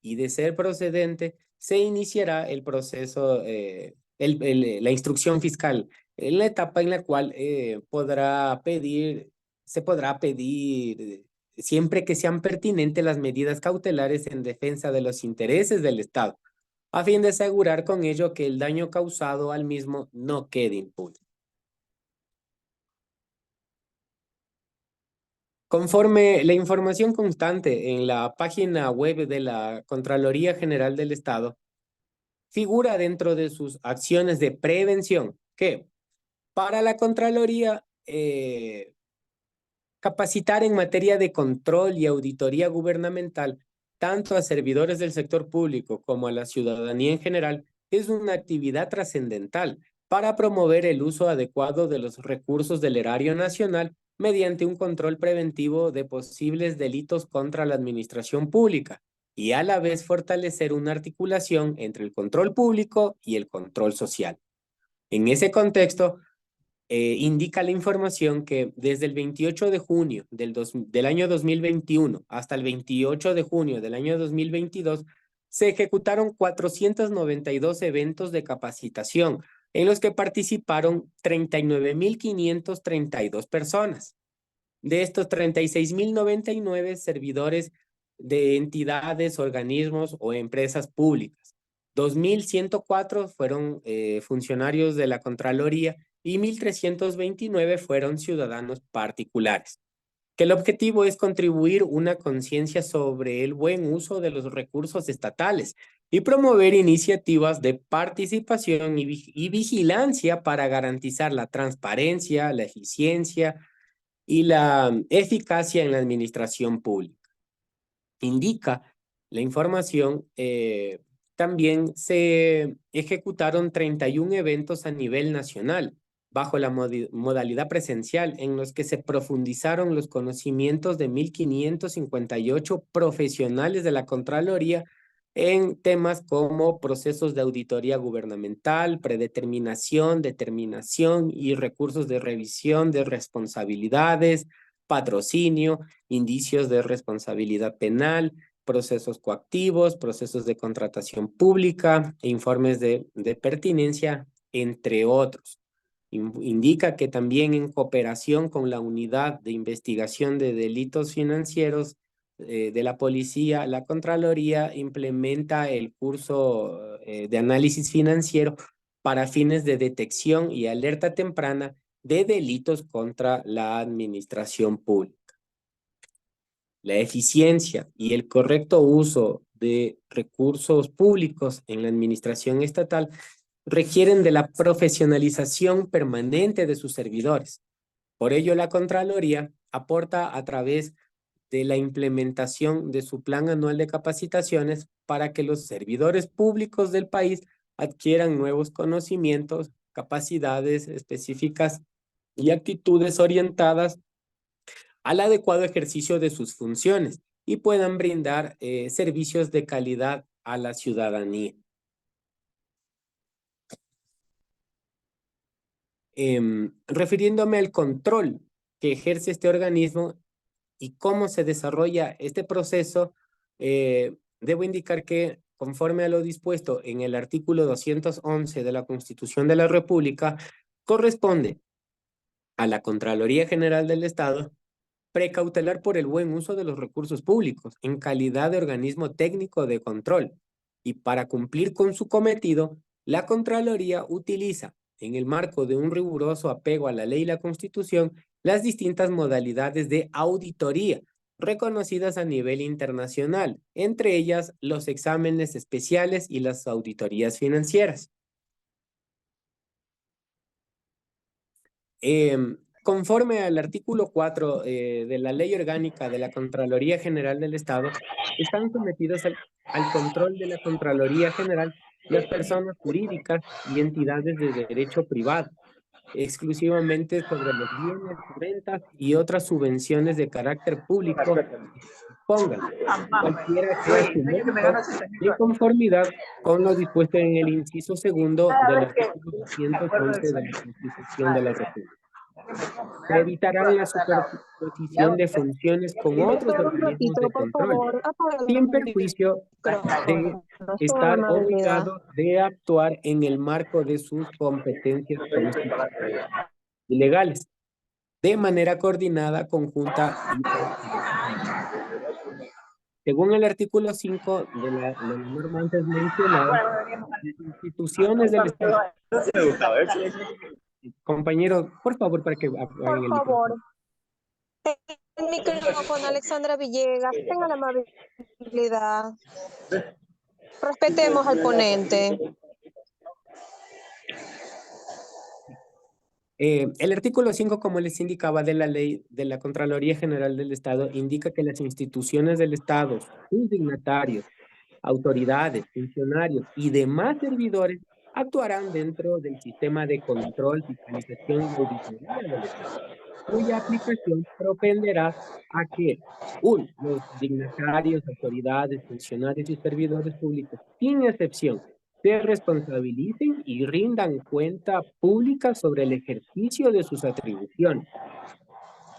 y, de ser procedente, se iniciará el proceso, la instrucción fiscal, en la etapa en la cual se podrá pedir, siempre que sean pertinentes, las medidas cautelares en defensa de los intereses del Estado, a fin de asegurar con ello que el daño causado al mismo no quede impune. Conforme la información constante en la página web de la Contraloría General del Estado, figura dentro de sus acciones de prevención que para la Contraloría capacitar en materia de control y auditoría gubernamental, tanto a servidores del sector público como a la ciudadanía en general, es una actividad trascendental para promover el uso adecuado de los recursos del erario nacional mediante un control preventivo de posibles delitos contra la administración pública y a la vez fortalecer una articulación entre el control público y el control social. En ese contexto, indica la información que desde el 28 de junio del año 2021 hasta el 28 de junio del año 2022 se ejecutaron 492 eventos de capacitación en los que participaron 39.532 personas. De estos 36.099 servidores de entidades, organismos o empresas públicas. 2.104 fueron funcionarios de la Contraloría y 1.329 fueron ciudadanos particulares. Que el objetivo es contribuir una conciencia sobre el buen uso de los recursos estatales y promover iniciativas de participación y vigilancia para garantizar la transparencia, la eficiencia y la eficacia en la administración pública. Indica la información, también se ejecutaron 31 eventos a nivel nacional bajo la modalidad presencial en los que se profundizaron los conocimientos de 1.558 profesionales de la Contraloría en temas como procesos de auditoría gubernamental, predeterminación, determinación y recursos de revisión de responsabilidades, patrocinio, indicios de responsabilidad penal, procesos coactivos, procesos de contratación pública, informes de pertinencia, entre otros. Indica que también en cooperación con la Unidad de Investigación de Delitos Financieros de la Policía, la Contraloría implementa el curso de análisis financiero para fines de detección y alerta temprana de delitos contra la administración pública. La eficiencia y el correcto uso de recursos públicos en la administración estatal requieren de la profesionalización permanente de sus servidores. Por ello, la Contraloría aporta a través de la implementación de su plan anual de capacitaciones para que los servidores públicos del país adquieran nuevos conocimientos, capacidades específicas y actitudes orientadas al adecuado ejercicio de sus funciones y puedan brindar servicios de calidad a la ciudadanía. Refiriéndome al control que ejerce este organismo y cómo se desarrolla este proceso, debo indicar que conforme a lo dispuesto en el artículo 211 de la Constitución de la República, corresponde a la Contraloría General del Estado precautelar por el buen uso de los recursos públicos en calidad de organismo técnico de control. Y para cumplir con su cometido, la Contraloría utiliza, en el marco de un riguroso apego a la ley y la Constitución, las distintas modalidades de auditoría reconocidas a nivel internacional, entre ellas los exámenes especiales y las auditorías financieras. Conforme al artículo 4 de la Ley Orgánica de la Contraloría General del Estado, están sometidos al control de la Contraloría General las personas jurídicas y entidades de derecho privado, exclusivamente sobre los bienes, rentas y otras subvenciones de carácter público pongan, cualquiera sea su monto, de conformidad con lo dispuesto en el inciso segundo del artículo 211 de la Constitución de la República. Se evitarán la superposición de funciones con otros organismos de control, sin perjuicio de estar obligado de actuar en el marco de sus competencias constitucionales y legales, de manera coordinada, conjunta y según el artículo 5 de la norma antes mencionada, las instituciones del Estado. Compañero, por favor, para que apaguen el micrófono. El micrófono, Alexandra Villegas, tenga la amabilidad. Respetemos al ponente. El artículo 5, como les indicaba, de la ley de la Contraloría General del Estado, indica que las instituciones del Estado, sus dignatarios, autoridades, funcionarios y demás servidores actuarán dentro del sistema de control, fiscalización y auditoría del Estado, cuya aplicación propenderá a que, uno, los dignatarios, autoridades, funcionarios y servidores públicos, sin excepción, se responsabilicen y rindan cuenta pública sobre el ejercicio de sus atribuciones,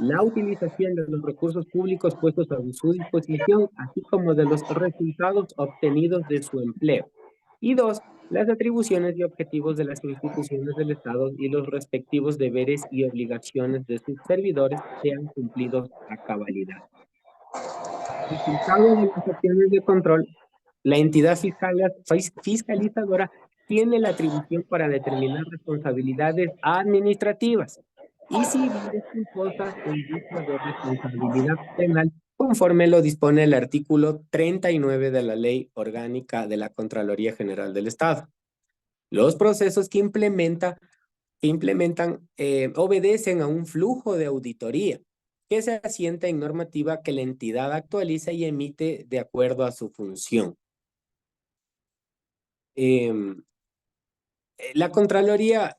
la utilización de los recursos públicos puestos a su disposición, así como de los resultados obtenidos de su empleo. Y dos, las atribuciones y objetivos de las instituciones del Estado y los respectivos deberes y obligaciones de sus servidores sean cumplidos a cabalidad. Resultado de las acciones de control, la entidad fiscalizadora tiene la atribución para determinar responsabilidades administrativas y civiles culposas o indicios de responsabilidad penal, conforme lo dispone el artículo 39 de la Ley Orgánica de la Contraloría General del Estado. Los procesos que implementan obedecen a un flujo de auditoría que se asienta en normativa que la entidad actualiza y emite de acuerdo a su función. La Contraloría,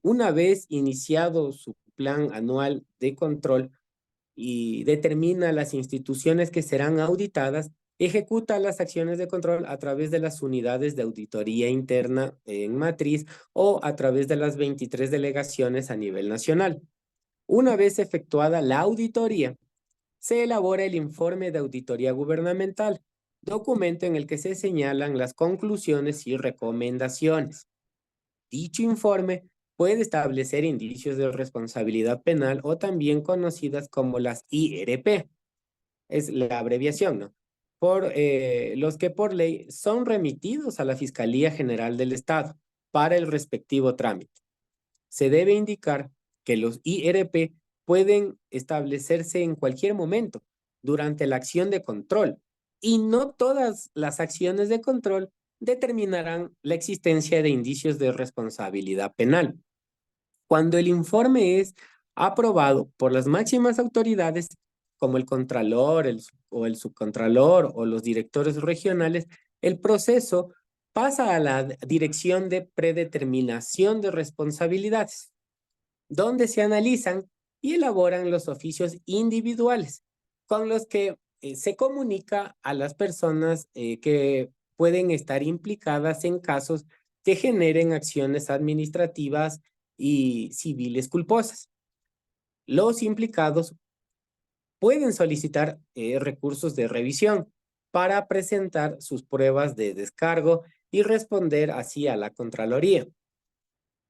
una vez iniciado su plan anual de control y determina las instituciones que serán auditadas, ejecuta las acciones de control a través de las unidades de auditoría interna en matriz o a través de las 23 delegaciones a nivel nacional. Una vez efectuada la auditoría, se elabora el informe de auditoría gubernamental, documento en el que se señalan las conclusiones y recomendaciones. Dicho informe puede establecer indicios de responsabilidad penal o también conocidas como las IRP, es la abreviación, ¿no? Por los que por ley son remitidos a la Fiscalía General del Estado para el respectivo trámite. Se debe indicar que los IRP pueden establecerse en cualquier momento durante la acción de control y no todas las acciones de control determinarán la existencia de indicios de responsabilidad penal. Cuando el informe es aprobado por las máximas autoridades, como el contralor o el subcontralor o los directores regionales, el proceso pasa a la dirección de predeterminación de responsabilidades, donde se analizan y elaboran los oficios individuales, con los que se comunica a las personas que pueden estar implicadas en casos que generen acciones administrativas y civiles culposas. Los implicados pueden solicitar recursos de revisión para presentar sus pruebas de descargo y responder así a la Contraloría.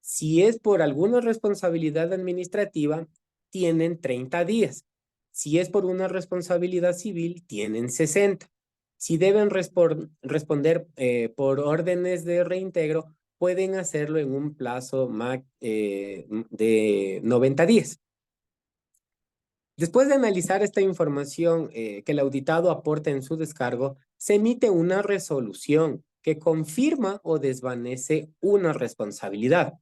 Si es por alguna responsabilidad administrativa, tienen 30 días. Si es por una responsabilidad civil, tienen 60. Si deben responder por órdenes de reintegro, pueden hacerlo en un plazo de 90 días. Después de analizar esta información que el auditado aporta en su descargo, se emite una resolución que confirma o desvanece una responsabilidad.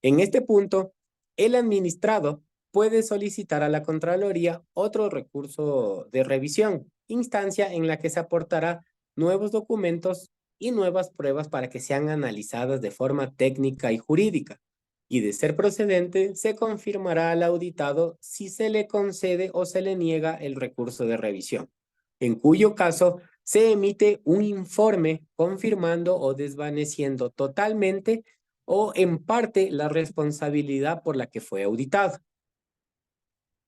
En este punto, el administrado puede solicitar a la Contraloría otro recurso de revisión, instancia en la que se aportará nuevos documentos y nuevas pruebas para que sean analizadas de forma técnica y jurídica. Y de ser procedente, se confirmará al auditado si se le concede o se le niega el recurso de revisión, en cuyo caso se emite un informe confirmando o desvaneciendo totalmente o en parte la responsabilidad por la que fue auditado.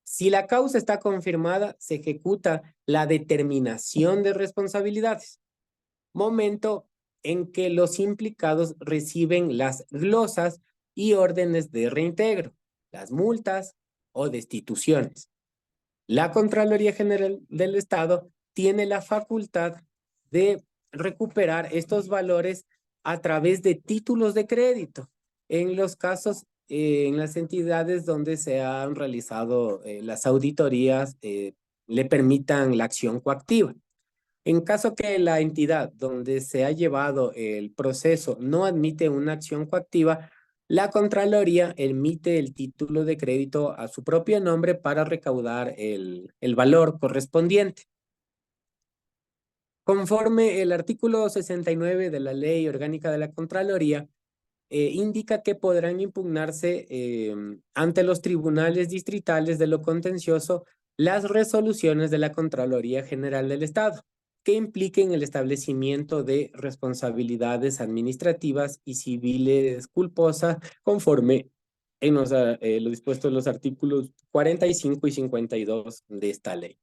Si la causa está confirmada, se ejecuta la determinación de responsabilidades, momento en que los implicados reciben las glosas y órdenes de reintegro, las multas o destituciones. La Contraloría General del Estado tiene la facultad de recuperar estos valores a través de títulos de crédito en los casos, en las entidades donde se han realizado las auditorías, le permitan la acción coactiva. En caso que la entidad donde se ha llevado el proceso no admite una acción coactiva, la Contraloría emite el título de crédito a su propio nombre para recaudar el valor correspondiente. Conforme el artículo 69 de la Ley Orgánica de la Contraloría, indica que podrán impugnarse ante los tribunales distritales de lo contencioso las resoluciones de la Contraloría General del Estado que impliquen el establecimiento de responsabilidades administrativas y civiles culposas conforme en lo dispuesto en los artículos 45 y 52 de esta ley,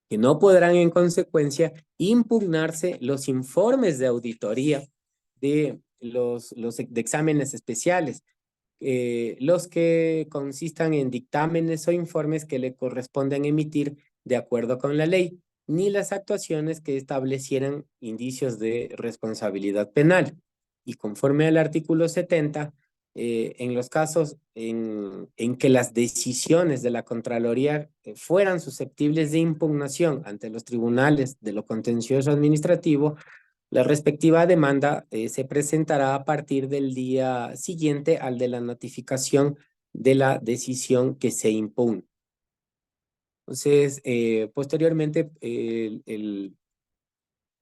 que no podrán en consecuencia impugnarse los informes de auditoría de los de exámenes especiales, los que consistan en dictámenes o informes que le corresponden emitir de acuerdo con la ley, ni las actuaciones que establecieran indicios de responsabilidad penal. Y conforme al artículo 70, en los casos en que las decisiones de la Contraloría fueran susceptibles de impugnación ante los tribunales de lo contencioso administrativo, la respectiva demanda se presentará a partir del día siguiente al de la notificación de la decisión que se impugna. Entonces, posteriormente,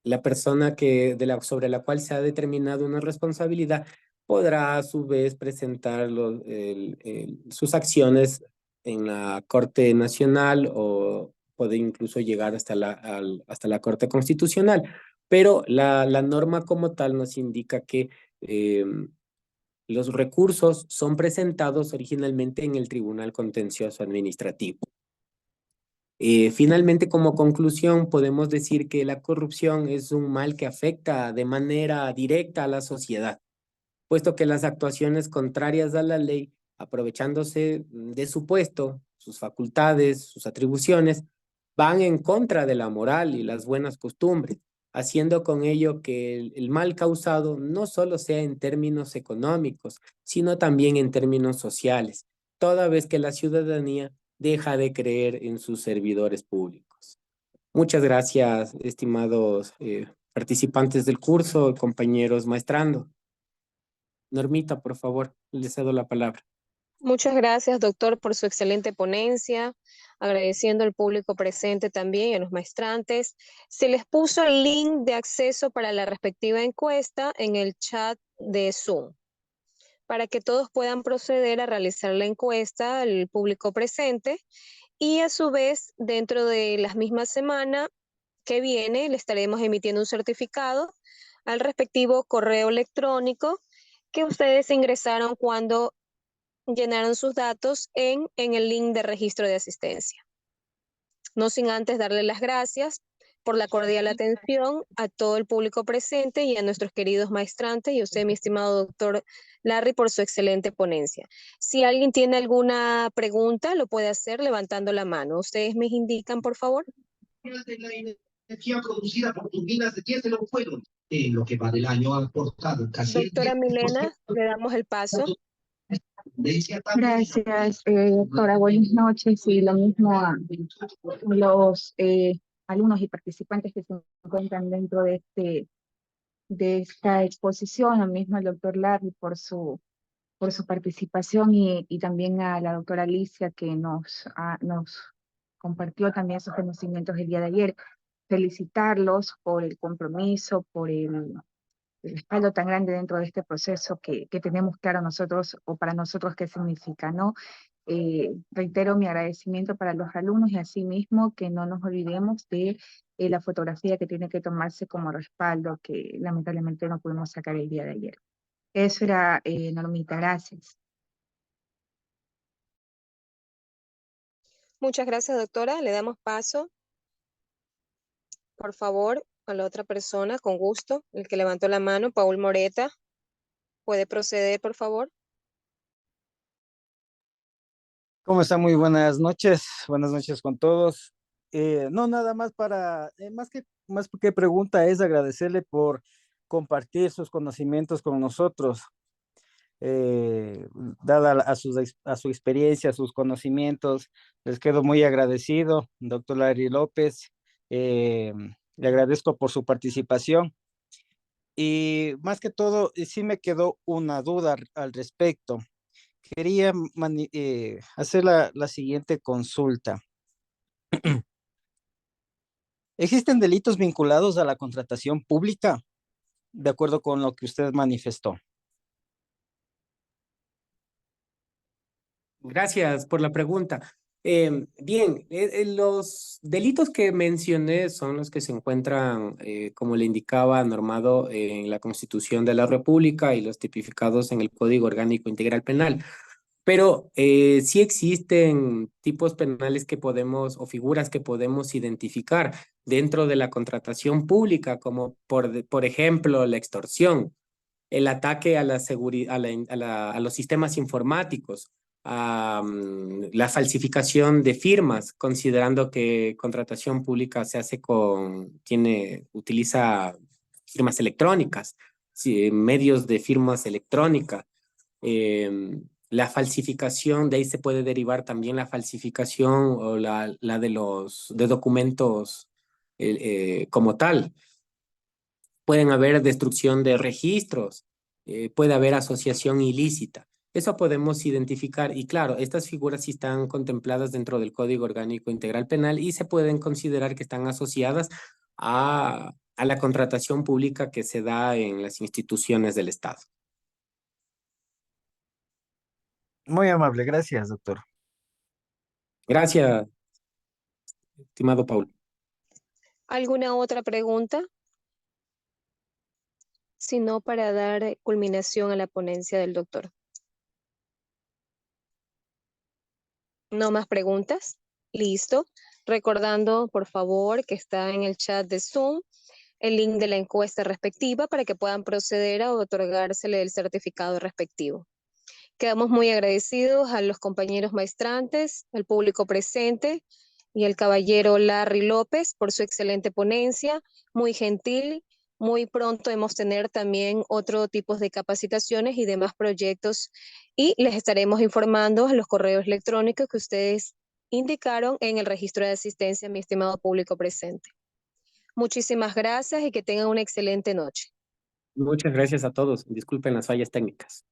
la persona sobre la cual se ha determinado una responsabilidad podrá a su vez presentar sus acciones en la Corte Nacional o puede incluso llegar hasta la Corte Constitucional. Pero la norma como tal nos indica que los recursos son presentados originalmente en el Tribunal Contencioso Administrativo. Finalmente, como conclusión, podemos decir que la corrupción es un mal que afecta de manera directa a la sociedad, puesto que las actuaciones contrarias a la ley, aprovechándose de su puesto, sus facultades, sus atribuciones, van en contra de la moral y las buenas costumbres, haciendo con ello que el mal causado no solo sea en términos económicos, sino también en términos sociales, toda vez que la ciudadanía deja de creer en sus servidores públicos. Muchas gracias, estimados participantes del curso, compañeros maestrando. Normita, por favor, le cedo la palabra. Muchas gracias, doctor, por su excelente ponencia, agradeciendo al público presente también y a los maestrantes. Se les puso el link de acceso para la respectiva encuesta en el chat de Zoom, para que todos puedan proceder a realizar la encuesta al público presente y a su vez, dentro de la misma semana que viene, le estaremos emitiendo un certificado al respectivo correo electrónico que ustedes ingresaron cuando llenaron sus datos en el link de registro de asistencia. No sin antes darle las gracias por la cordial atención a todo el público presente y a nuestros queridos maestrantes y a usted, mi estimado doctor Larry, por su excelente ponencia. Si alguien tiene alguna pregunta, lo puede hacer levantando la mano. ¿Ustedes me indican, por favor? La energía producida por turbinas de diésel o fueron, en lo que va del año ha aportado casi Doctora Milena, le damos el paso. Gracias, doctora. Buenas noches y lo mismo a los alumnos y participantes que se encuentran dentro de esta exposición, lo mismo al doctor Larry por su participación y también a la doctora Alicia que nos compartió también sus conocimientos el día de ayer. Felicitarlos por el compromiso, por el respaldo tan grande dentro de este proceso que tenemos claro nosotros, o para nosotros qué significa, ¿no? Reitero mi agradecimiento para los alumnos y asimismo que no nos olvidemos de la fotografía que tiene que tomarse como respaldo, que lamentablemente no pudimos sacar el día de ayer. Eso era, Normita, gracias. Muchas gracias, doctora. Le damos paso, por favor, a la otra persona, con gusto. El que levantó la mano, Paul Moreta. ¿Puede proceder, por favor? ¿Cómo están? Muy buenas noches con todos. No, nada más más que pregunta es agradecerle por compartir sus conocimientos con nosotros. Dada a su experiencia, sus conocimientos, les quedo muy agradecido, doctor Larry López. Le agradezco por su participación. Y más que todo, sí me quedó una duda al respecto. Quería hacer la siguiente consulta. ¿Existen delitos vinculados a la contratación pública, de acuerdo con lo que usted manifestó? Gracias por la pregunta. Bien, los delitos que mencioné son los que se encuentran, como le indicaba, normado en la Constitución de la República y los tipificados en el Código Orgánico Integral Penal. Pero sí existen tipos penales que podemos, o figuras que podemos identificar dentro de la contratación pública, como por ejemplo la extorsión, el ataque a la a los sistemas informáticos, la falsificación de firmas, considerando que contratación pública se hace utiliza firmas electrónicas, sí, medios de firmas electrónicas. La falsificación, de ahí se puede derivar también la falsificación o la de documentos como tal. Pueden haber destrucción de registros, puede haber asociación ilícita. Eso podemos identificar y claro, estas figuras sí están contempladas dentro del Código Orgánico Integral Penal y se pueden considerar que están asociadas a la contratación pública que se da en las instituciones del Estado. Muy amable, gracias, doctor. Gracias, estimado Paul. ¿Alguna otra pregunta? Si no, para dar culminación a la ponencia del doctor. ¿No más preguntas? Listo. Recordando, por favor, que está en el chat de Zoom el link de la encuesta respectiva para que puedan proceder a otorgársele el certificado respectivo. Quedamos muy agradecidos a los compañeros maestrantes, al público presente y al caballero Larry López por su excelente ponencia, muy gentil. Muy pronto hemos tener también otro tipo de capacitaciones y demás proyectos y les estaremos informando a los correos electrónicos que ustedes indicaron en el registro de asistencia, mi estimado público presente. Muchísimas gracias y que tengan una excelente noche. Muchas gracias a todos. Disculpen las fallas técnicas.